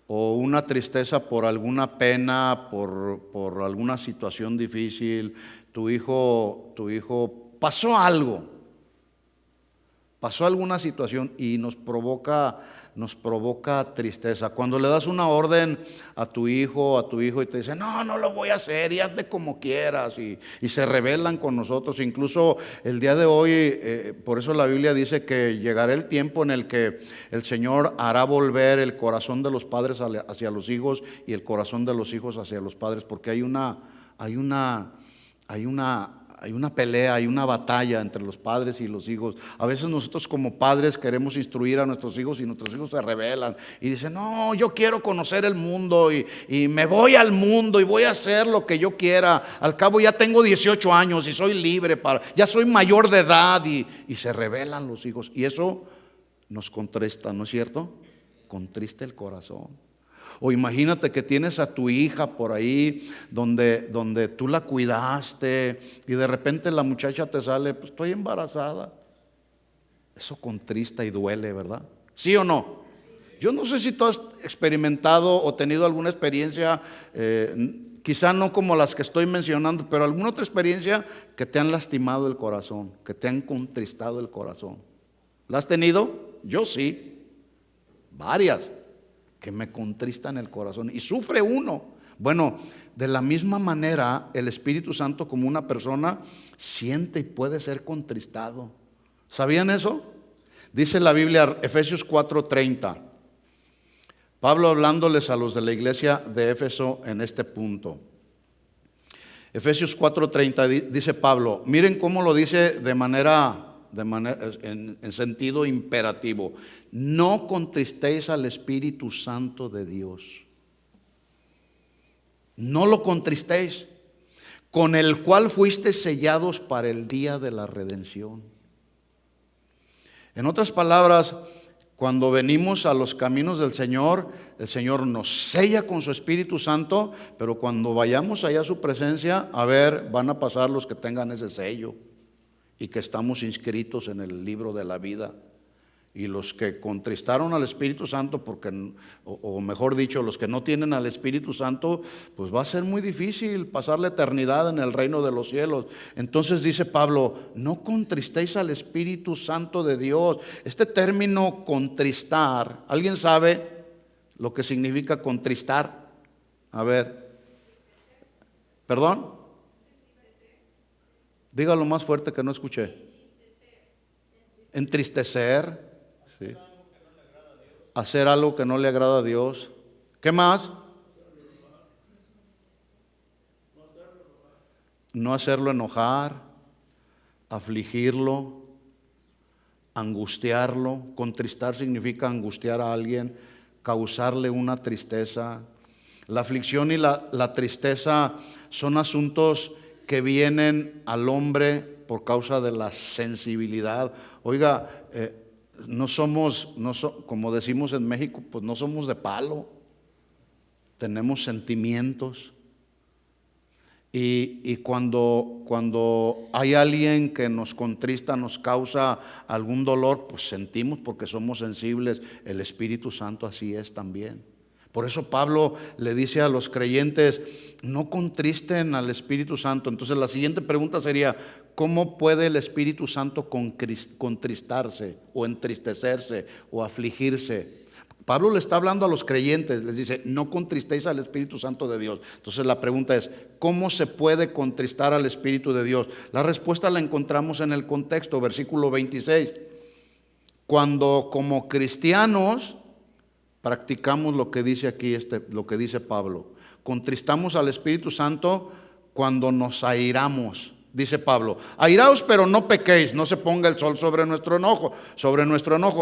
O una tristeza por alguna pena, por alguna situación difícil, tu hijo pasó algo, pasó alguna situación y nos provoca tristeza. Cuando le das una orden a tu hijo y te dice, no lo voy a hacer y hazle como quieras, y se rebelan con nosotros. Incluso el día de hoy, por eso la Biblia dice que llegará el tiempo en el que el Señor hará volver el corazón de los padres hacia los hijos y el corazón de los hijos hacia los padres, porque hay una pelea, hay una batalla entre los padres y los hijos. A veces nosotros como padres queremos instruir a nuestros hijos y nuestros hijos se rebelan y dicen, no, yo quiero conocer el mundo y me voy al mundo y voy a hacer lo que yo quiera. Al cabo ya tengo 18 años y soy libre, ya soy mayor de edad, y se rebelan los hijos. Y eso nos contrista, ¿no es cierto? Contrista el corazón. O imagínate que tienes a tu hija por ahí donde tú la cuidaste y de repente la muchacha te sale, pues estoy embarazada. Eso contrista y duele, ¿verdad? ¿Sí o no? Yo no sé si tú has experimentado o tenido alguna experiencia, quizá no como las que estoy mencionando, pero alguna otra experiencia que te han lastimado el corazón, que te han contristado el corazón. ¿La has tenido? Yo sí, varias, que me contristan el corazón y sufre uno. Bueno, de la misma manera el Espíritu Santo, como una persona, siente y puede ser contristado. ¿Sabían eso? Dice la Biblia, Efesios 4:30, Pablo hablándoles a los de la iglesia de Éfeso en este punto. Efesios 4:30 dice Pablo, miren cómo lo dice en sentido imperativo: no contristéis al Espíritu Santo de Dios. No lo contristéis, con el cual fuisteis sellados para el día de la redención. En otras palabras, cuando venimos a los caminos del Señor, el Señor nos sella con su Espíritu Santo, pero cuando vayamos allá a su presencia, van a pasar los que tengan ese sello y que estamos inscritos en el libro de la vida. Y los que contristaron al Espíritu Santo, o mejor dicho, los que no tienen al Espíritu Santo, pues va a ser muy difícil pasar la eternidad en el reino de los cielos. Entonces dice Pablo, no contristéis al Espíritu Santo de Dios. Este término contristar, ¿alguien sabe lo que significa contristar? A ver, ¿perdón? Dígalo más fuerte que no escuché. Entristecer. Sí. Hacer algo que no le agrada a Dios. ¿Qué más? No hacerlo enojar, afligirlo, angustiarlo. Contristar significa angustiar a alguien, causarle una tristeza. La aflicción y la tristeza son asuntos que vienen al hombre por causa de la sensibilidad. Oiga, como decimos en México, pues no somos de palo, tenemos sentimientos. Y cuando hay alguien que nos contrista, nos causa algún dolor, pues sentimos porque somos sensibles. El Espíritu Santo así es también. Por eso Pablo le dice a los creyentes, no contristen al Espíritu Santo. Entonces la siguiente pregunta sería, ¿cómo puede el Espíritu Santo contristarse o entristecerse o afligirse? Pablo le está hablando a los creyentes, les dice, no contristéis al Espíritu Santo de Dios. Entonces la pregunta es, ¿cómo se puede contristar al Espíritu de Dios? La respuesta la encontramos en el contexto, versículo 26. Cuando como cristianos practicamos lo que dice aquí, lo que dice Pablo. Contristamos al Espíritu Santo cuando nos airamos. Dice Pablo, airaos pero no pequéis, no se ponga el sol sobre nuestro enojo,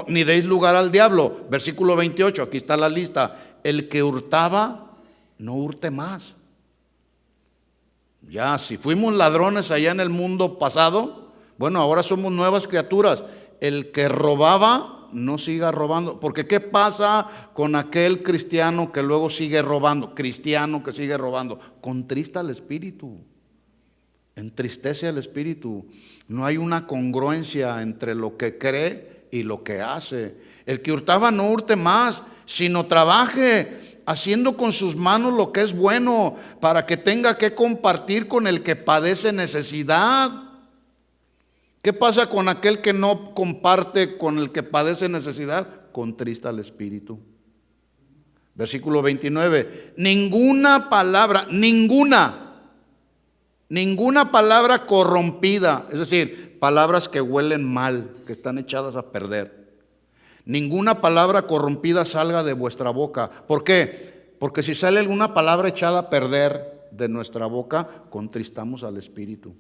ni deis lugar al diablo. Versículo 28, aquí está la lista. El que hurtaba, no hurte más. Ya, si fuimos ladrones allá en el mundo pasado, bueno, ahora somos nuevas criaturas. El que robaba, no siga robando. Porque ¿qué pasa con aquel cristiano que luego sigue robando? Cristiano que sigue robando. Contrista al Espíritu. Entristece al Espíritu. No hay una congruencia entre lo que cree y lo que hace. El que hurtaba no hurte más, sino trabaje haciendo con sus manos lo que es bueno, para que tenga que compartir con el que padece necesidad. ¿Qué pasa con aquel que no comparte con el que padece necesidad? Contrista al Espíritu. Versículo 29. Ninguna palabra corrompida, es decir, palabras que huelen mal, que están echadas a perder. Ninguna palabra corrompida salga de vuestra boca. ¿Por qué? Porque si sale alguna palabra echada a perder de nuestra boca, contristamos al Espíritu.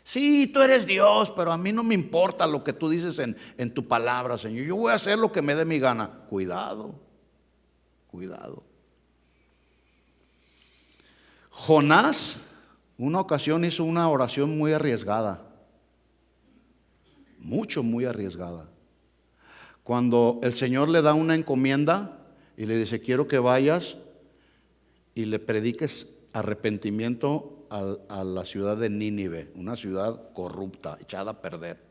Sí, tú eres Dios, pero a mí no me importa lo que tú dices en tu palabra, Señor. Yo voy a hacer lo que me dé mi gana. Cuidado, cuidado. Jonás, una ocasión hizo una oración muy arriesgada. Muy arriesgada. Cuando el Señor le da una encomienda y le dice, quiero que vayas y le prediques arrepentimiento a la ciudad de Nínive, una ciudad corrupta, echada a perder.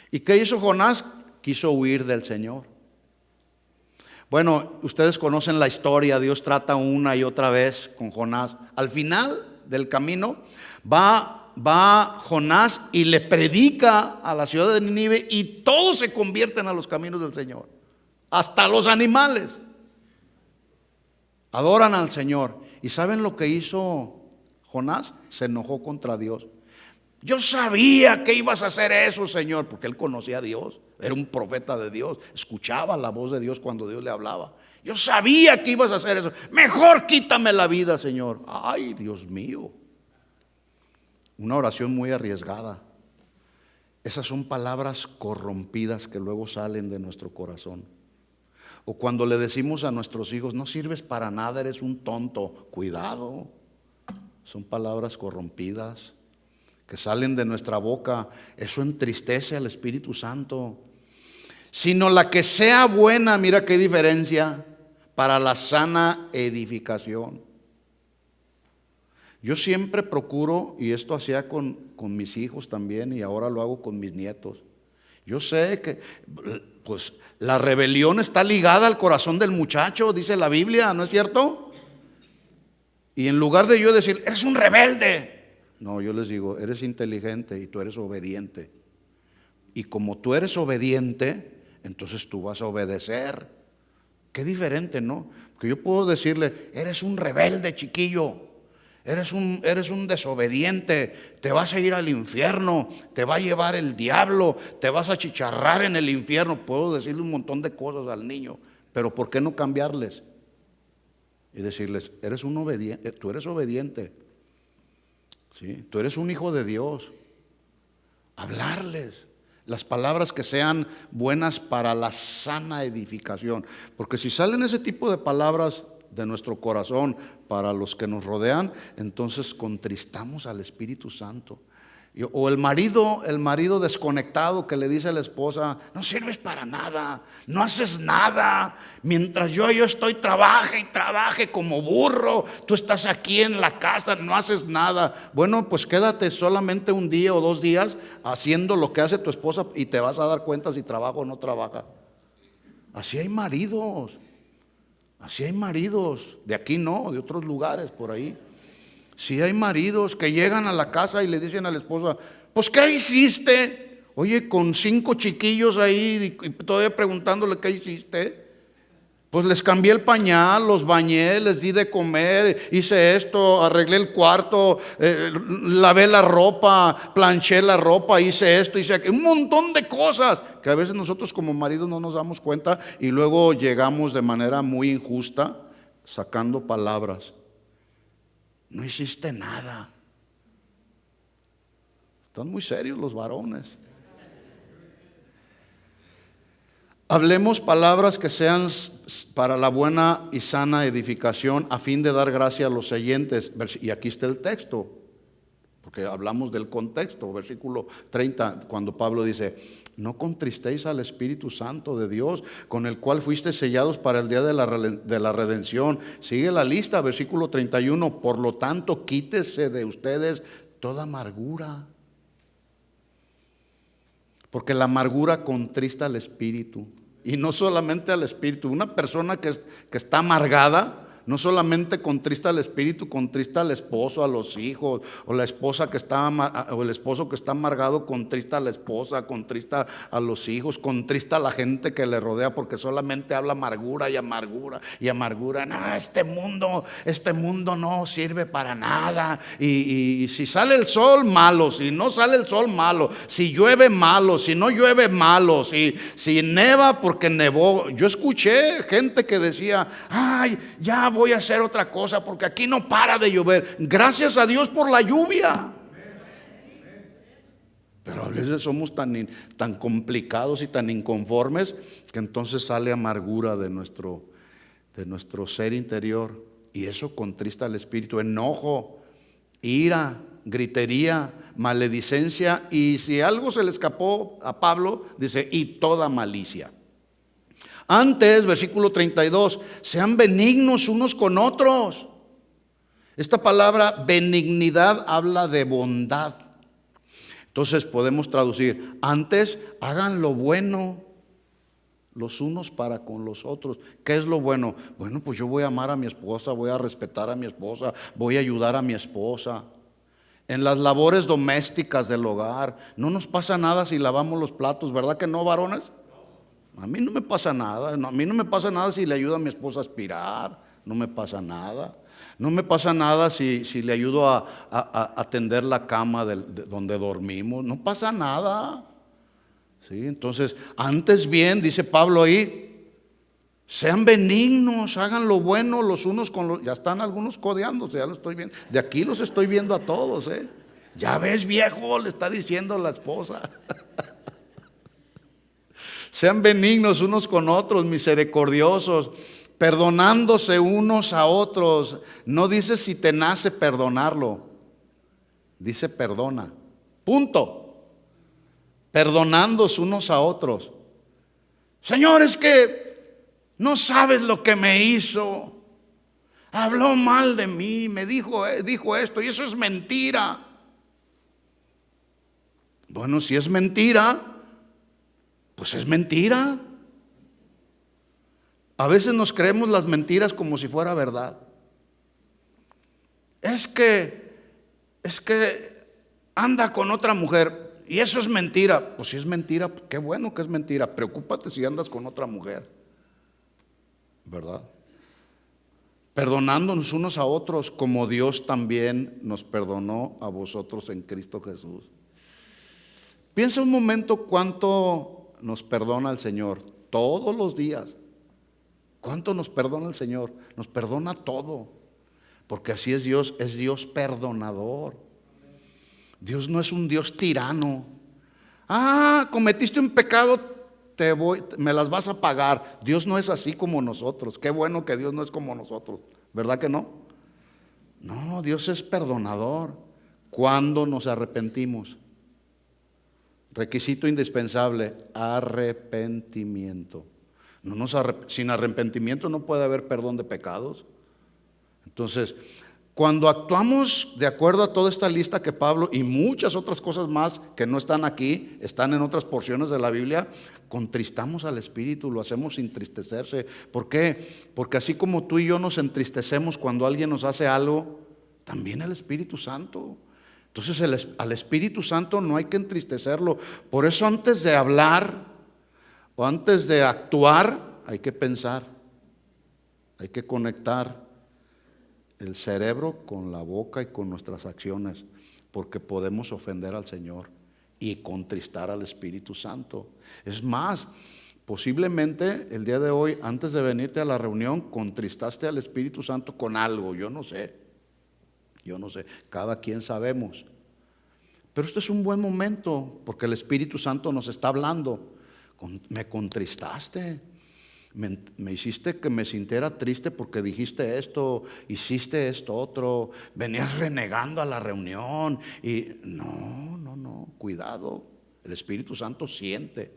¿Y qué hizo Jonás? Quiso huir del Señor. Bueno, ustedes conocen la historia, Dios trata una y otra vez con Jonás. Al final del camino va Jonás y le predica a la ciudad de Nínive y todos se convierten a los caminos del Señor. Hasta los animales adoran al Señor. ¿Y saben lo que hizo Jonás? Se enojó contra Dios. Yo sabía que ibas a hacer eso, Señor, porque él conocía a Dios, era un profeta de Dios, escuchaba la voz de Dios cuando Dios le hablaba. Yo sabía que ibas a hacer eso. Mejor quítame la vida, Señor. Ay, Dios mío. Una oración muy arriesgada. Esas son palabras corrompidas que luego salen de nuestro corazón. O cuando le decimos a nuestros hijos, no sirves para nada, eres un tonto. Cuidado. Son palabras corrompidas que salen de nuestra boca. Eso entristece al Espíritu Santo. Sino la que sea buena, mira qué diferencia, para la sana edificación. Yo siempre procuro, y esto hacía con mis hijos también, y ahora lo hago con mis nietos. Yo sé que pues la rebelión está ligada al corazón del muchacho, dice la Biblia, ¿no es cierto? Y en lugar de yo decir, eres un rebelde, no, yo les digo, eres inteligente y tú eres obediente. Y como tú eres obediente, entonces tú vas a obedecer. Qué diferente, ¿no? Porque yo puedo decirle, eres un rebelde, chiquillo. Eres un desobediente, te vas a ir al infierno, te va a llevar el diablo, te vas a achicharrar en el infierno. Puedo decirle un montón de cosas al niño, pero ¿por qué no cambiarles? Y decirles, eres un obediente, tú eres obediente, ¿sí? Tú eres un hijo de Dios. Hablarles las palabras que sean buenas para la sana edificación, porque si salen ese tipo de palabras de nuestro corazón para los que nos rodean, entonces contristamos al Espíritu Santo. O el marido desconectado que le dice a la esposa, no sirves para nada, no haces nada, mientras yo estoy trabaje y trabaje como burro, tú estás aquí en la casa, no haces nada. Bueno, pues quédate solamente un día o 2 días haciendo lo que hace tu esposa y te vas a dar cuenta si trabaja o no trabaja. Así hay maridos. Así hay maridos, de aquí no, de otros lugares por ahí. Sí hay maridos que llegan a la casa y le dicen a la esposa, pues ¿qué hiciste? Oye, con 5 chiquillos ahí y todavía preguntándole qué hiciste. Pues les cambié el pañal, los bañé, les di de comer, hice esto, arreglé el cuarto, lavé la ropa, planché la ropa, hice esto, hice aquello, un montón de cosas que a veces nosotros como maridos no nos damos cuenta y luego llegamos de manera muy injusta sacando palabras. No hiciste nada. Están muy serios los varones. Hablemos palabras que sean para la buena y sana edificación a fin de dar gracia a los oyentes. Y aquí está el texto, porque hablamos del contexto, versículo 30, cuando Pablo dice, no contristéis al Espíritu Santo de Dios, con el cual fuiste sellados para el día de la redención. Sigue la lista, versículo 31, por lo tanto quítese de ustedes toda amargura, porque la amargura contrista al espíritu. Y no solamente al espíritu. Una persona que está amargada no solamente contrista al espíritu, contrista al esposo, a los hijos, o la esposa que está o el esposo que está amargado contrista a la esposa, contrista a los hijos, contrista a la gente que le rodea, porque solamente habla amargura y amargura y amargura. No, este mundo no sirve para nada. Y si sale el sol, malo. Si no sale el sol, malo. Si llueve, malo. Si no llueve, malo. Si neva, porque nevó. Yo escuché gente que decía, ay, ya voy a hacer otra cosa porque aquí no para de llover. Gracias a Dios por la lluvia. Pero a veces somos tan complicados y tan inconformes que entonces sale amargura de nuestro ser interior, y eso contrista al espíritu. Enojo, ira, gritería, maledicencia, y si algo se le escapó a Pablo, dice, y toda malicia. Antes, versículo 32, sean benignos unos con otros. Esta palabra benignidad habla de bondad. Entonces podemos traducir, antes hagan lo bueno los unos para con los otros. ¿Qué es lo bueno? Bueno, pues yo voy a amar a mi esposa, voy a respetar a mi esposa, voy a ayudar a mi esposa. En las labores domésticas del hogar, no nos pasa nada si lavamos los platos, ¿verdad que no, varones? A mí no me pasa nada. A mí no me pasa nada si le ayudo a mi esposa a aspirar. No me pasa nada. No me pasa nada si le ayudo a tender la cama donde dormimos. No pasa nada. ¿Sí? Entonces, antes bien, dice Pablo ahí, sean benignos, hagan lo bueno los unos con los. Ya están algunos codeándose, ya lo estoy viendo. De aquí los estoy viendo a todos. Ya ves, viejo, le está diciendo la esposa. Sean benignos unos con otros, misericordiosos, perdonándose unos a otros. No dice si te nace perdonarlo, dice perdona. Punto. Perdonándose unos a otros. Señor, es que no sabes lo que me hizo. Habló mal de mí, me dijo esto, y eso es mentira. Bueno, si es mentira, Pues es mentira. A veces nos creemos las mentiras como si fuera verdad. Es que anda con otra mujer y eso es mentira. Pues si es mentira, qué bueno que es mentira. Preocúpate si andas con otra mujer, ¿verdad? Perdonándonos unos a otros como Dios también nos perdonó a vosotros en Cristo Jesús. Piensa un momento cuánto nos perdona el Señor todos los días. ¿Cuánto nos perdona el Señor? Nos perdona todo, porque así es Dios perdonador. Dios no es un Dios tirano. Cometiste un pecado, me las vas a pagar. Dios no es así como nosotros. Qué bueno que Dios no es como nosotros, ¿verdad que no? No, Dios es perdonador cuando nos arrepentimos. Requisito indispensable: arrepentimiento. Sin arrepentimiento no puede haber perdón de pecados. Entonces, cuando actuamos de acuerdo a toda esta lista que Pablo y muchas otras cosas más que no están aquí, están en otras porciones de la Biblia, contristamos al Espíritu, lo hacemos entristecerse. ¿Por qué? Porque así como tú y yo nos entristecemos cuando alguien nos hace algo, también el Espíritu Santo. Entonces al Espíritu Santo no hay que entristecerlo. Por eso antes de hablar o antes de actuar hay que pensar, hay que conectar el cerebro con la boca y con nuestras acciones, porque podemos ofender al Señor y contristar al Espíritu Santo. Es más, posiblemente el día de hoy, antes de venirte a la reunión, contristaste al Espíritu Santo con algo. Yo no sé, cada quien sabemos. Pero este es un buen momento, porque el Espíritu Santo nos está hablando. Me contristaste. Me hiciste que me sintiera triste porque dijiste esto, hiciste esto otro, venías renegando a la reunión y no, cuidado. El Espíritu Santo siente.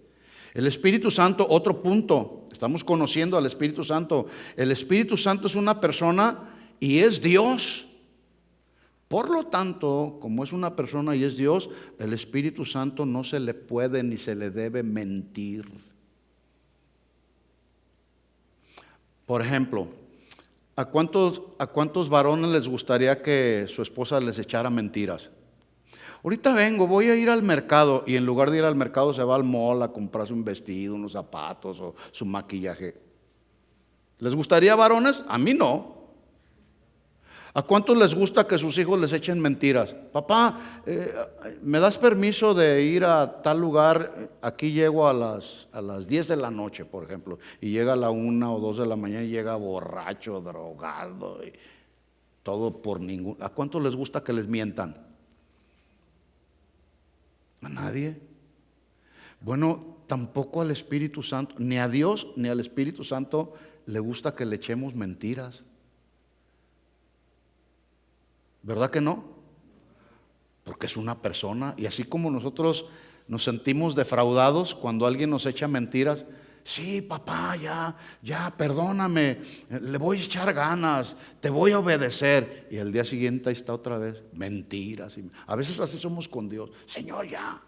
El Espíritu Santo, otro punto, estamos conociendo al Espíritu Santo. El Espíritu Santo es una persona y es Dios. Por lo tanto, como es una persona y es Dios, el Espíritu Santo no se le puede ni se le debe mentir. Por ejemplo, ¿a cuántos varones les gustaría que su esposa les echara mentiras? Ahorita vengo, voy a ir al mercado, y en lugar de ir al mercado se va al mall a comprarse un vestido, unos zapatos o su maquillaje. ¿Les gustaría, varones? A mí no. ¿A cuántos les gusta que sus hijos les echen mentiras? Papá, ¿me das permiso de ir a tal lugar? Aquí llego a las 10 de la noche, por ejemplo, y llega a la 1 o 2 de la mañana y llega borracho, drogado, y todo por ningún. ¿A cuántos les gusta que les mientan? ¿A nadie? Bueno, tampoco al Espíritu Santo, ni a Dios ni al Espíritu Santo le gusta que le echemos mentiras. ¿Verdad que no? Porque es una persona, y así como nosotros nos sentimos defraudados cuando alguien nos echa mentiras. Sí, papá, ya, perdóname, le voy a echar ganas, te voy a obedecer. Y al día siguiente ahí está otra vez, mentiras. A veces así somos con Dios. Señor, ya,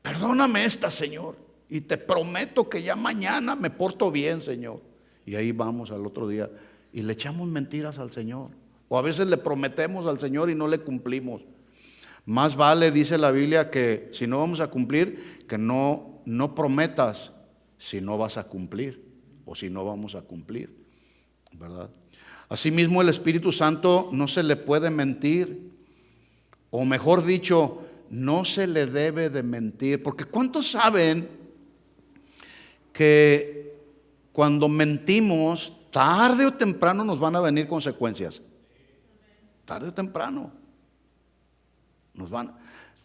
perdóname Señor, y te prometo que ya mañana me porto bien, Señor. Y ahí vamos al otro día y le echamos mentiras al Señor. O a veces le prometemos al Señor y no le cumplimos. Más vale, dice la Biblia, que si no vamos a cumplir, que no prometas si no vas a cumplir o si no vamos a cumplir, ¿verdad? Asimismo, el Espíritu Santo no se le puede mentir, o mejor dicho, no se le debe de mentir, porque ¿cuántos saben que cuando mentimos, tarde o temprano nos van a venir consecuencias? Tarde o temprano nos van.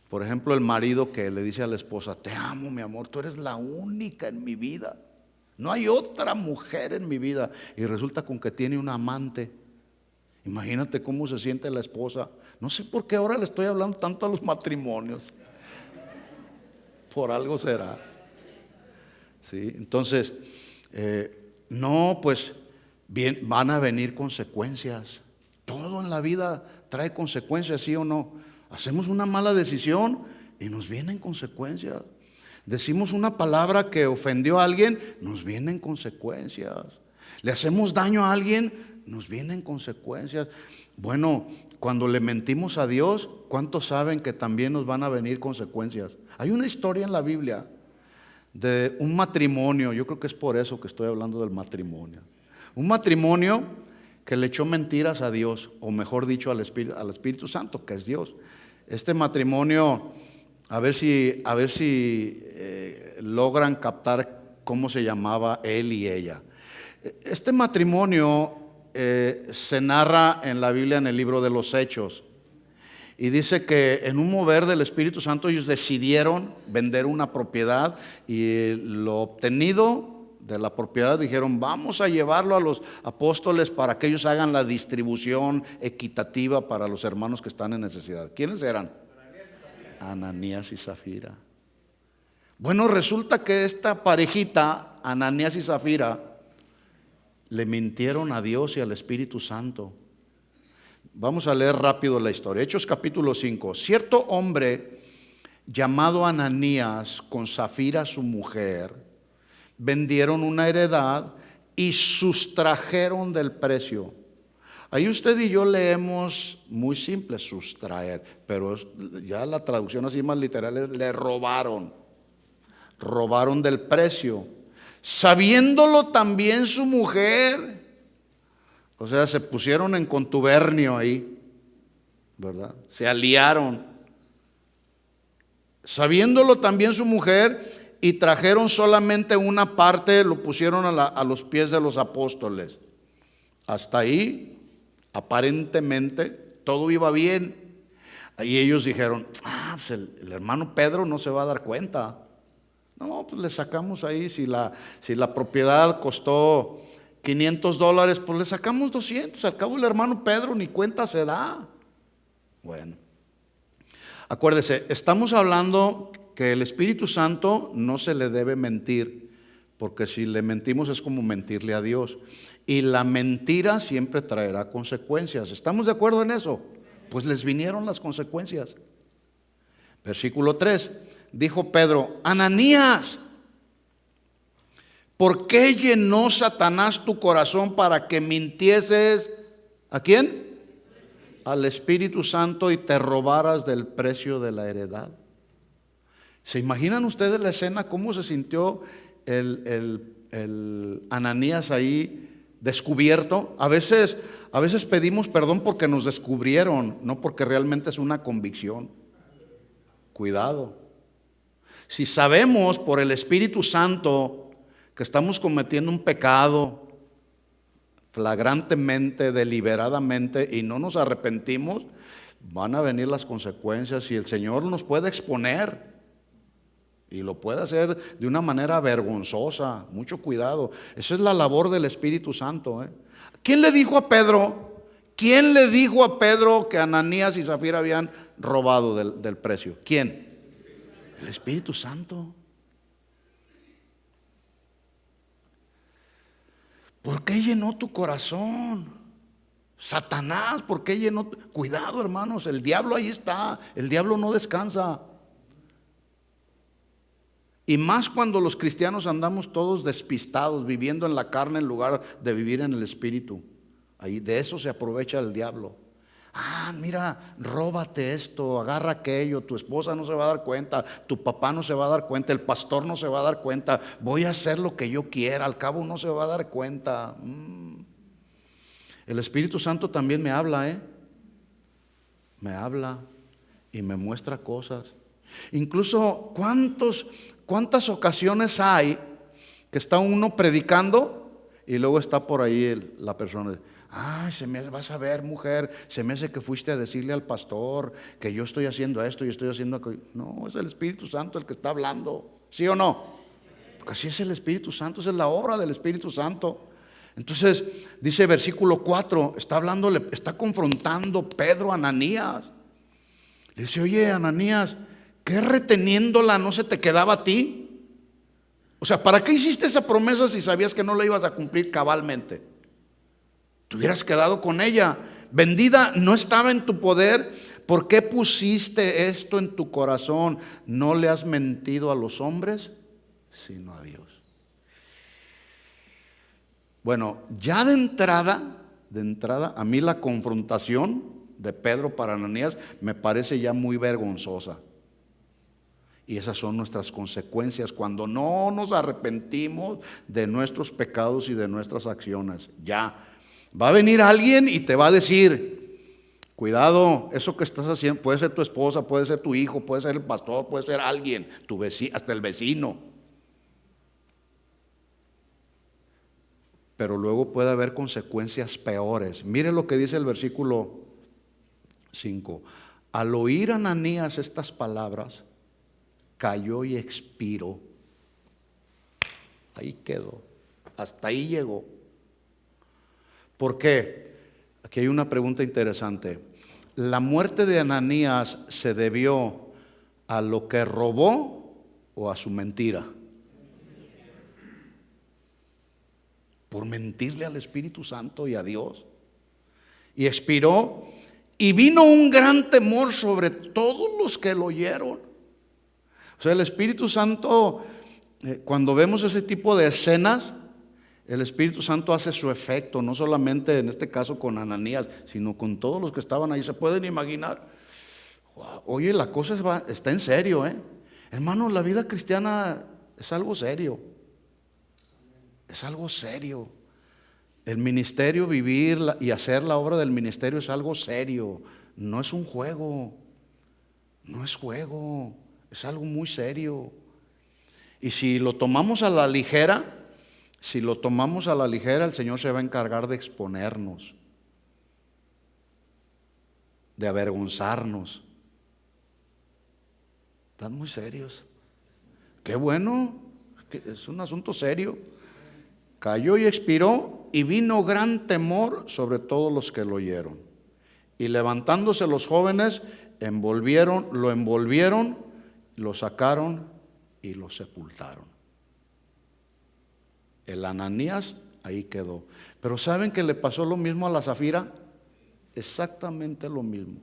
Por ejemplo, el marido que le dice a la esposa: te amo, mi amor, tú eres la única en mi vida, no hay otra mujer en mi vida. Y resulta con que tiene una amante. Imagínate cómo se siente la esposa. No sé por qué ahora le estoy hablando tanto a los matrimonios. Por algo será. ¿Sí? Entonces, no, pues bien, van a venir consecuencias. Todo en la vida trae consecuencias, ¿sí o no? Hacemos una mala decisión y nos vienen consecuencias. Decimos una palabra que ofendió a alguien, nos vienen consecuencias. Le hacemos daño a alguien, nos vienen consecuencias. Bueno, cuando le mentimos a Dios, ¿cuántos saben que también nos van a venir consecuencias? Hay una historia en la Biblia de un matrimonio, yo creo que es por eso que estoy hablando del matrimonio. Un matrimonio que le echó mentiras a Dios, o mejor dicho al Espíritu Santo, que es Dios. Este matrimonio, a ver si logran captar cómo se llamaba él y ella. Este matrimonio se narra en la Biblia en el libro de los Hechos. Y dice que en un mover del Espíritu Santo ellos decidieron vender una propiedad, y lo obtenido de la propiedad dijeron: vamos a llevarlo a los apóstoles para que ellos hagan la distribución equitativa para los hermanos que están en necesidad. ¿Quiénes eran? Ananías y Zafira. Bueno, resulta que esta parejita, Ananías y Zafira, le mintieron a Dios y al Espíritu Santo. Vamos a leer rápido la historia. Hechos capítulo 5. Cierto hombre llamado Ananías con Zafira su mujer vendieron una heredad y sustrajeron del precio. Ahí usted y yo leemos muy simple, sustraer, pero ya la traducción así más literal es: le robaron del precio, sabiéndolo también su mujer. O sea, se pusieron en contubernio ahí, ¿verdad? Se aliaron, sabiéndolo también su mujer, y trajeron solamente una parte, lo pusieron a los pies de los apóstoles. Hasta ahí, aparentemente, todo iba bien. Y ellos dijeron: pues el hermano Pedro no se va a dar cuenta. No, pues le sacamos ahí, si la propiedad costó $500, pues le sacamos 200. Al cabo el hermano Pedro ni cuenta se da. Bueno, acuérdese, estamos hablando que el Espíritu Santo no se le debe mentir, porque si le mentimos es como mentirle a Dios, y la mentira siempre traerá consecuencias. ¿Estamos de acuerdo en eso? Pues les vinieron las consecuencias. Versículo 3. Dijo Pedro: Ananías, ¿por qué llenó Satanás tu corazón para que mintieses? ¿A quién? Al Espíritu Santo, y te robaras del precio de la heredad. ¿Se imaginan ustedes la escena? ¿Cómo se sintió el Ananías ahí descubierto? A veces pedimos perdón porque nos descubrieron, no porque realmente es una convicción. Cuidado. Si sabemos por el Espíritu Santo que estamos cometiendo un pecado flagrantemente, deliberadamente, y no nos arrepentimos, van a venir las consecuencias, y el Señor nos puede exponer, y lo puede hacer de una manera vergonzosa. Mucho cuidado. Esa es la labor del Espíritu Santo. ¿Quién le dijo a Pedro? ¿Quién le dijo a Pedro que Ananías y Zafira habían robado del precio? ¿Quién? El Espíritu Santo. ¿Por qué llenó tu corazón? Satanás, ¿por qué llenó? Cuidado, hermanos, el diablo ahí está. El diablo no descansa. Y más cuando los cristianos andamos todos despistados, viviendo en la carne en lugar de vivir en el Espíritu. Ahí de eso se aprovecha el diablo. Mira, róbate esto, agarra aquello, tu esposa no se va a dar cuenta, tu papá no se va a dar cuenta, el pastor no se va a dar cuenta, voy a hacer lo que yo quiera, al cabo no se va a dar cuenta. El Espíritu Santo también me habla, me habla y me muestra cosas. Incluso cuántas ocasiones hay que está uno predicando y luego está por ahí la persona: vas a ver, mujer, se me hace que fuiste a decirle al pastor que yo estoy haciendo esto y estoy haciendo aquello. No, es el Espíritu Santo el que está hablando. ¿Sí o no? Porque así es el Espíritu Santo, esa es la obra del Espíritu Santo. Entonces dice versículo 4, está confrontando Pedro a Ananías. Le dice: oye, Ananías, ¿qué reteniéndola no se te quedaba a ti? O sea, ¿para qué hiciste esa promesa si sabías que no la ibas a cumplir cabalmente? Te hubieras quedado con ella. Vendida no estaba en tu poder, ¿Por qué pusiste esto en tu corazón? ¿No le has mentido a los hombres, sino a Dios? Bueno, ya de entrada, a mí la confrontación de Pedro para Ananías me parece ya muy vergonzosa. Y esas son nuestras consecuencias cuando no nos arrepentimos de nuestros pecados y de nuestras acciones. Ya va a venir alguien y te va a decir: cuidado, eso que estás haciendo, puede ser tu esposa, puede ser tu hijo, puede ser el pastor, puede ser alguien, tu vecino, hasta el vecino. Pero luego puede haber consecuencias peores. Mire lo que dice el versículo 5. Al oír Ananías estas palabras, cayó y expiró. Ahí quedó. Hasta ahí llegó. ¿Por qué? Aquí hay una pregunta interesante. ¿La muerte de Ananías se debió a lo que robó o a su mentira? Por mentirle al Espíritu Santo y a Dios. Y expiró, y vino un gran temor sobre todos los que lo oyeron. O sea, el Espíritu Santo, cuando vemos ese tipo de escenas, el Espíritu Santo hace su efecto, no solamente en este caso con Ananías, sino con todos los que estaban ahí. ¿Se pueden imaginar? Wow. Oye, la cosa está en serio, hermanos, la vida cristiana es algo serio. Es algo serio. El ministerio, vivir y hacer la obra del ministerio es algo serio. No es un juego. No es juego. Es algo muy serio. Y si lo tomamos a la ligera, el Señor se va a encargar de exponernos, de avergonzarnos. Están muy serios. Qué bueno, es un asunto serio. Cayó y expiró, y vino gran temor sobre todos los que lo oyeron. Y levantándose los jóvenes, lo envolvieron, lo sacaron y lo sepultaron. El Ananías ahí quedó. Pero ¿saben que le pasó lo mismo a la Zafira? Exactamente lo mismo.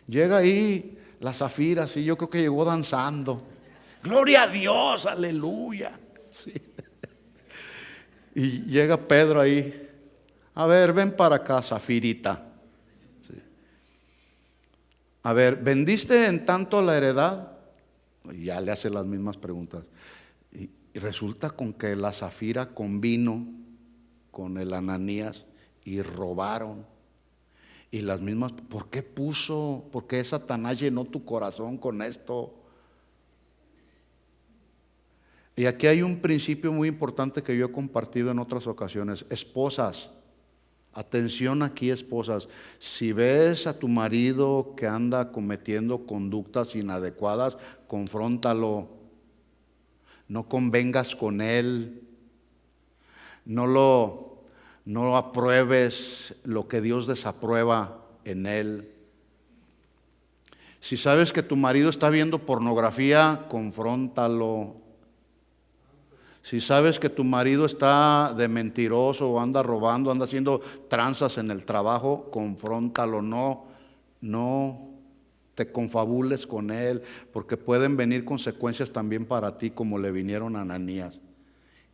Llega ahí la Zafira, sí, yo creo que llegó danzando. Gloria a Dios, aleluya. Sí. Y llega Pedro ahí. A ver, ven para acá, Zafirita. Sí. A ver, ¿vendiste en tanto la heredad? Y ya le hace las mismas preguntas. Y resulta con que la Zafira convino con el Ananías y robaron. Y las mismas, ¿por qué Satanás llenó tu corazón con esto? Y aquí hay un principio muy importante que yo he compartido en otras ocasiones. Esposas, atención aquí, esposas. Si ves a tu marido que anda cometiendo conductas inadecuadas, confróntalo. No convengas con él. No apruebes lo que Dios desaprueba en él. Si sabes que tu marido está viendo pornografía, confróntalo. Si sabes que tu marido está de mentiroso o anda robando, anda haciendo tranzas en el trabajo, confróntalo. No te confabules con él, porque pueden venir consecuencias también para ti, como le vinieron a Ananías.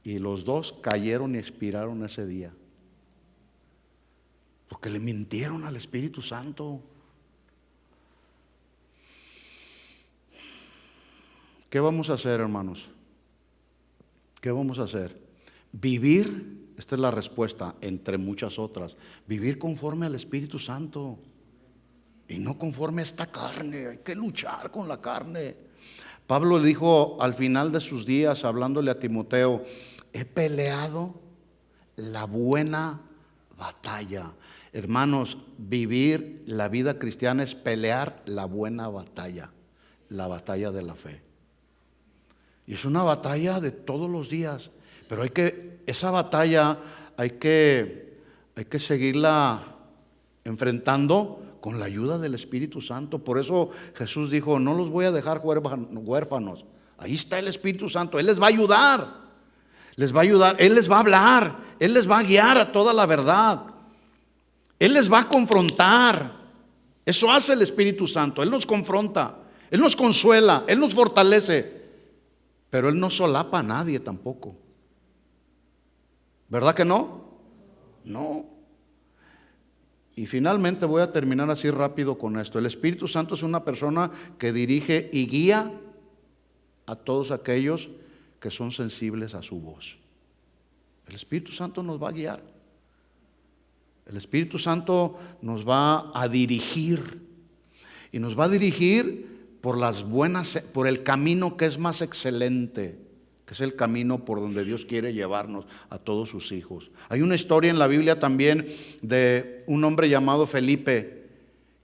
Y los dos cayeron y expiraron ese día, porque le mintieron al Espíritu Santo. ¿Qué vamos a hacer, hermanos? ¿Qué vamos a hacer? Vivir, esta es la respuesta, entre muchas otras, vivir conforme al Espíritu Santo y no conforme a esta carne. Hay que luchar con la carne. Pablo dijo al final de sus días, hablándole a Timoteo: he peleado la buena batalla. Hermanos, vivir la vida cristiana es pelear la buena batalla, la batalla de la fe. Y es una batalla de todos los días, pero esa batalla hay que seguirla enfrentando con la ayuda del Espíritu Santo. Por eso Jesús dijo: no los voy a dejar huérfanos. Ahí está el Espíritu Santo, Él les va a ayudar. Él les va a hablar, Él les va a guiar a toda la verdad, Él les va a confrontar. Eso hace el Espíritu Santo. Él nos confronta, Él nos consuela, Él nos fortalece, pero Él no solapa a nadie tampoco. ¿Verdad que no? No. Y finalmente voy a terminar así rápido con esto. El Espíritu Santo es una persona que dirige y guía a todos aquellos que son sensibles a su voz. El Espíritu Santo nos va a guiar. El Espíritu Santo nos va a dirigir. Y nos va a dirigir por por el camino que es más excelente, que es el camino por donde Dios quiere llevarnos a todos sus hijos. Hay una historia en la Biblia también de un hombre llamado Felipe,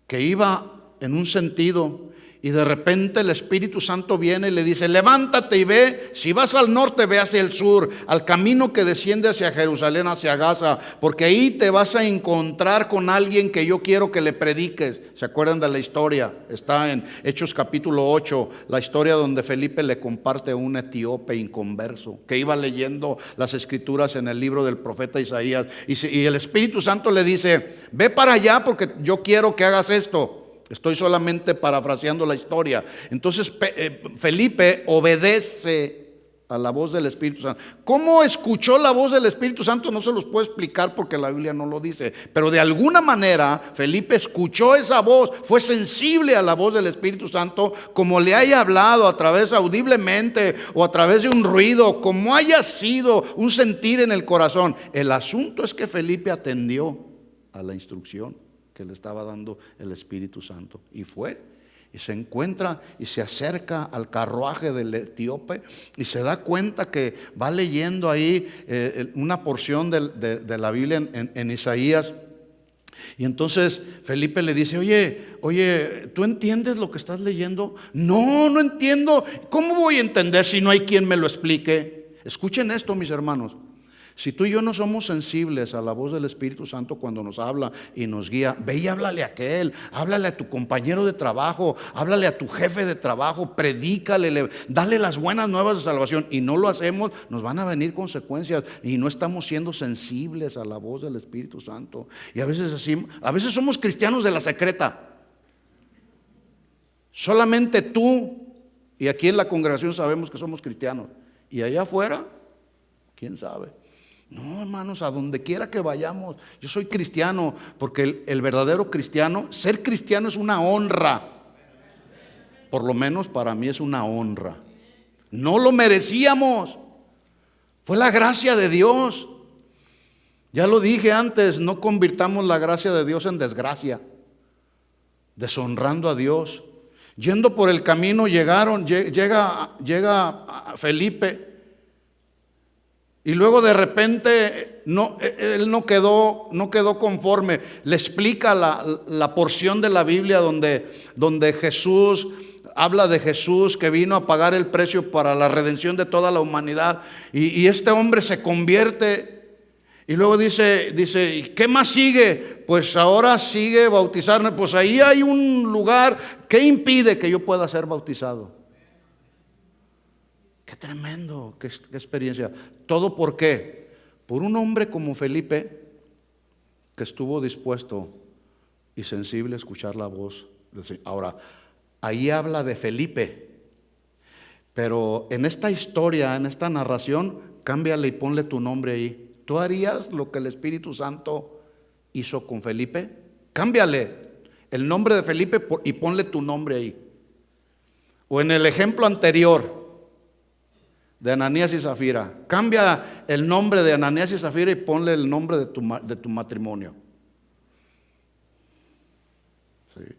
que iba en un sentido y de repente el Espíritu Santo viene y le dice: levántate y ve, si vas al norte ve hacia el sur, al camino que desciende hacia Jerusalén, hacia Gaza, porque ahí te vas a encontrar con alguien que yo quiero que le prediques. ¿Se acuerdan de la historia? Está en Hechos capítulo 8, la historia donde Felipe le comparte a un etíope inconverso que iba leyendo las escrituras en el libro del profeta Isaías, y el Espíritu Santo le dice: ve para allá porque yo quiero que hagas esto. Estoy solamente parafraseando la historia. Entonces Felipe obedece a la voz del Espíritu Santo. ¿Cómo escuchó la voz del Espíritu Santo? No se los puedo explicar porque la Biblia no lo dice. Pero de alguna manera Felipe escuchó esa voz, fue sensible a la voz del Espíritu Santo, como le haya hablado a través audiblemente o a través de un ruido, como haya sido un sentir en el corazón. El asunto es que Felipe atendió a la instrucción que le estaba dando el Espíritu Santo, y fue y se encuentra y se acerca al carruaje del etíope y se da cuenta que va leyendo ahí una porción de la Biblia en Isaías. Y entonces Felipe le dice: oye, ¿tú entiendes lo que estás leyendo? No entiendo. ¿Cómo voy a entender si no hay quien me lo explique? Escuchen esto, mis hermanos. Si tú y yo no somos sensibles a la voz del Espíritu Santo cuando nos habla y nos guía, ve y háblale a aquel, háblale a tu compañero de trabajo, háblale a tu jefe de trabajo, predícale, dale las buenas nuevas de salvación. Y no lo hacemos, nos van a venir consecuencias y no estamos siendo sensibles a la voz del Espíritu Santo. Y a veces somos cristianos de la secreta. Solamente tú y aquí en la congregación sabemos que somos cristianos, y allá afuera, quién sabe. No, hermanos, a donde quiera que vayamos, yo soy cristiano, porque el verdadero cristiano, ser cristiano es una honra. Por lo menos para mí es una honra. No lo merecíamos, fue la gracia de Dios. Ya lo dije antes, no convirtamos la gracia de Dios en desgracia, deshonrando a Dios. Yendo por el camino llega Felipe. Y luego de repente él no quedó conforme. Le explica la porción de la Biblia donde Jesús habla de Jesús que vino a pagar el precio para la redención de toda la humanidad. Y este hombre se convierte. Y luego dice, ¿qué más sigue? Pues ahora sigue bautizarme. Pues ahí hay un lugar. ¿Qué impide que yo pueda ser bautizado? Qué tremendo, qué experiencia. ¿Todo por qué? Por un hombre como Felipe, que estuvo dispuesto y sensible a escuchar la voz del Señor. Ahora, ahí habla de Felipe, pero en esta historia, en esta narración, cámbiale y ponle tu nombre ahí. ¿Tú harías lo que el Espíritu Santo hizo con Felipe? Cámbiale el nombre de Felipe y ponle tu nombre ahí. O en el ejemplo anterior de Ananías y Zafira, cambia el nombre de Ananías y Zafira y ponle el nombre de tu matrimonio. Sí.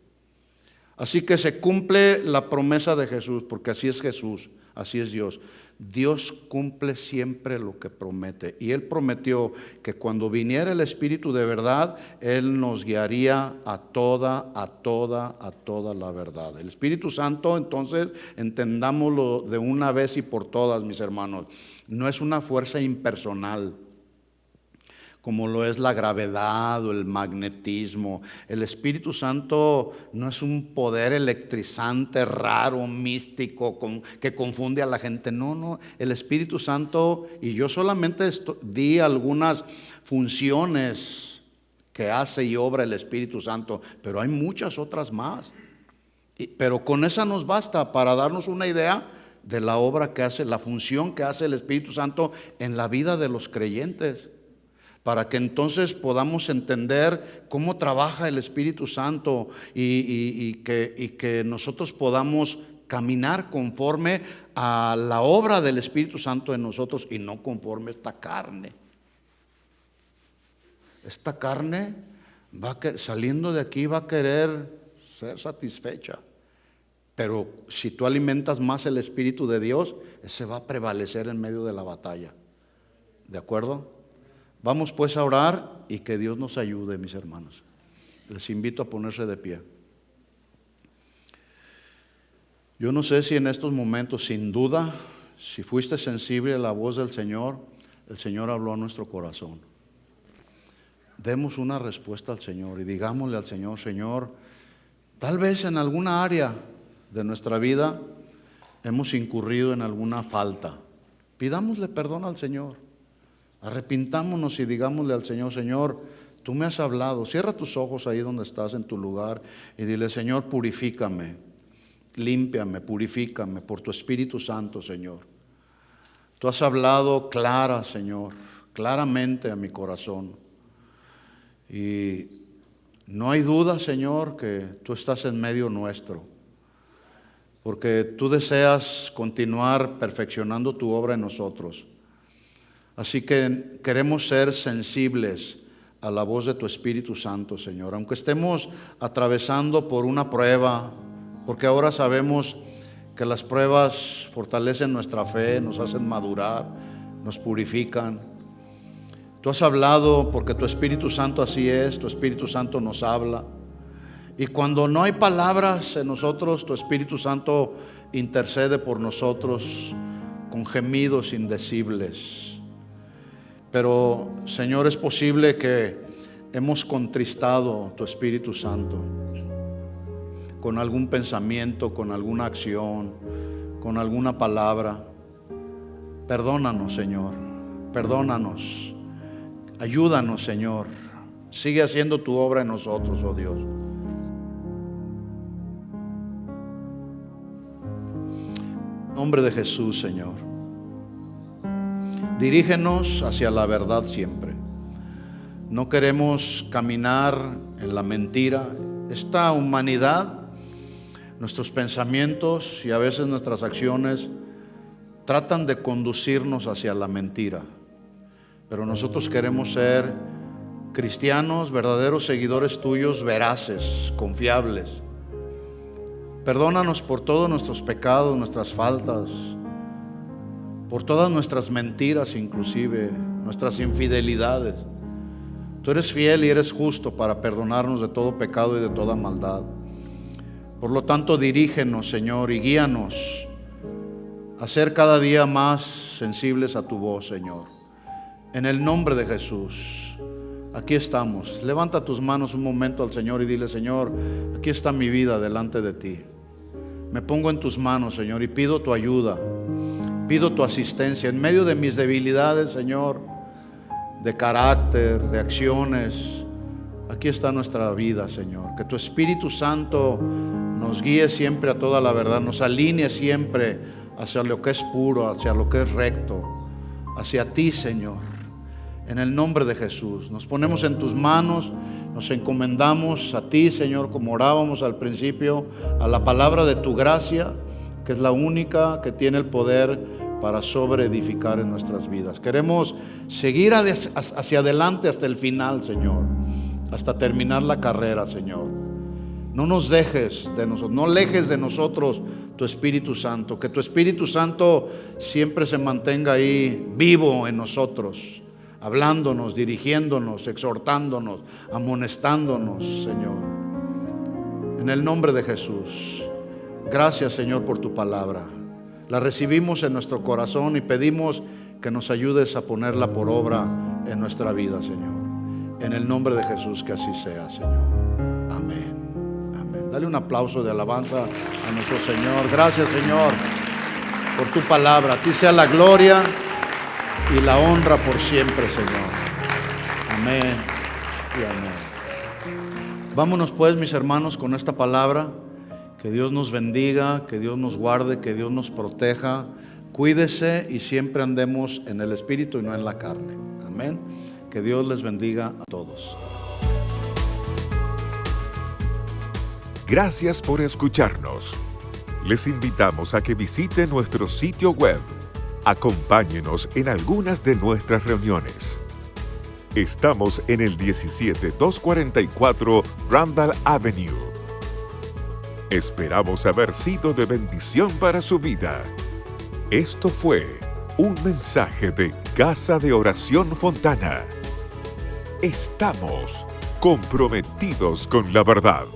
Así que se cumple la promesa de Jesús, porque así es Jesús, así es Dios. Dios cumple siempre lo que promete, y Él prometió que cuando viniera el Espíritu de verdad, Él nos guiaría a toda la verdad. El Espíritu Santo, entonces, entendámoslo de una vez y por todas, mis hermanos, no es una fuerza impersonal como lo es la gravedad o el magnetismo. El Espíritu Santo no es un poder electrizante, raro, místico, que confunde a la gente. No, el Espíritu Santo, y yo solamente di algunas funciones que hace y obra el Espíritu Santo, pero hay muchas otras más. Pero con esa nos basta para darnos una idea de la obra que hace, la función que hace el Espíritu Santo en la vida de los creyentes, para que entonces podamos entender cómo trabaja el Espíritu Santo y que nosotros podamos caminar conforme a la obra del Espíritu Santo en nosotros y no conforme a esta carne. Esta carne saliendo de aquí va a querer ser satisfecha. Pero si tú alimentas más el Espíritu de Dios, ese va a prevalecer en medio de la batalla. ¿De acuerdo? Vamos pues a orar y que Dios nos ayude, mis hermanos. Les invito a ponerse de pie. Yo no sé si en estos momentos, sin duda, si fuiste sensible a la voz del Señor, el Señor habló a nuestro corazón. Demos una respuesta al Señor y digámosle al Señor: Señor, tal vez en alguna área de nuestra vida hemos incurrido en alguna falta. Pidámosle perdón al Señor. Arrepintámonos y digámosle al Señor: Señor, tú me has hablado. Cierra tus ojos ahí donde estás en tu lugar y dile: Señor, purifícame, límpiame, purifícame por tu Espíritu Santo, Señor. Tú has hablado clara, Señor, claramente a mi corazón. Y no hay duda, Señor, que tú estás en medio nuestro, porque tú deseas continuar perfeccionando tu obra en nosotros. Así que queremos ser sensibles a la voz de tu Espíritu Santo, Señor, aunque estemos atravesando por una prueba, porque ahora sabemos que las pruebas fortalecen nuestra fe, nos hacen madurar, nos purifican. Tú has hablado porque tu Espíritu Santo así es, tu Espíritu Santo nos habla. Y cuando no hay palabras en nosotros, tu Espíritu Santo intercede por nosotros con gemidos indecibles. Pero, Señor, es posible que hemos contristado tu Espíritu Santo con algún pensamiento, con alguna acción, con alguna palabra. Perdónanos, Señor, perdónanos. Ayúdanos, Señor. Sigue haciendo tu obra en nosotros, oh Dios. En nombre de Jesús, Señor, dirígenos hacia la verdad siempre. No queremos caminar en la mentira. Esta humanidad, nuestros pensamientos y a veces nuestras acciones tratan de conducirnos hacia la mentira. Pero nosotros queremos ser cristianos, verdaderos seguidores tuyos, veraces, confiables. Perdónanos por todos nuestros pecados, nuestras faltas, por todas nuestras mentiras, inclusive nuestras infidelidades. Tú eres fiel y eres justo para perdonarnos de todo pecado y de toda maldad. Por lo tanto, dirígenos, Señor, y guíanos a ser cada día más sensibles a tu voz, Señor. En el nombre de Jesús, aquí estamos. Levanta tus manos un momento al Señor y dile: Señor, aquí está mi vida delante de ti. Me pongo en tus manos, Señor, y pido tu ayuda, pido tu asistencia en medio de mis debilidades, Señor, de carácter, de acciones. Aquí está nuestra vida, Señor. Que tu Espíritu Santo nos guíe siempre a toda la verdad, nos alinee siempre hacia lo que es puro, hacia lo que es recto, hacia ti, Señor. En el nombre de Jesús, nos ponemos en tus manos, nos encomendamos a ti, Señor, como orábamos al principio, a la palabra de tu gracia, que es la única que tiene el poder para sobreedificar en nuestras vidas. Queremos seguir hacia adelante hasta el final, Señor, hasta terminar la carrera, Señor. No nos dejes de nosotros, no alejes de nosotros tu Espíritu Santo, que tu Espíritu Santo siempre se mantenga ahí vivo en nosotros, hablándonos, dirigiéndonos, exhortándonos, amonestándonos, Señor. En el nombre de Jesús, gracias, Señor, por tu palabra. La recibimos en nuestro corazón y pedimos que nos ayudes a ponerla por obra en nuestra vida, Señor. En el nombre de Jesús, que así sea, Señor. Amén. Amén. Dale un aplauso de alabanza a nuestro Señor. Gracias, Señor, por tu palabra. A ti sea la gloria y la honra por siempre, Señor. Amén. y amén. Vámonos pues, mis hermanos, con esta palabra. Que Dios nos bendiga, que Dios nos guarde, que Dios nos proteja. Cuídese y siempre andemos en el Espíritu y no en la carne. Amén. Que Dios les bendiga a todos. Gracias por escucharnos. Les invitamos a que visiten nuestro sitio web. Acompáñenos en algunas de nuestras reuniones. Estamos en el 17244 Randall Avenue. Esperamos haber sido de bendición para su vida. Esto fue un mensaje de Casa de Oración Fontana. Estamos comprometidos con la verdad.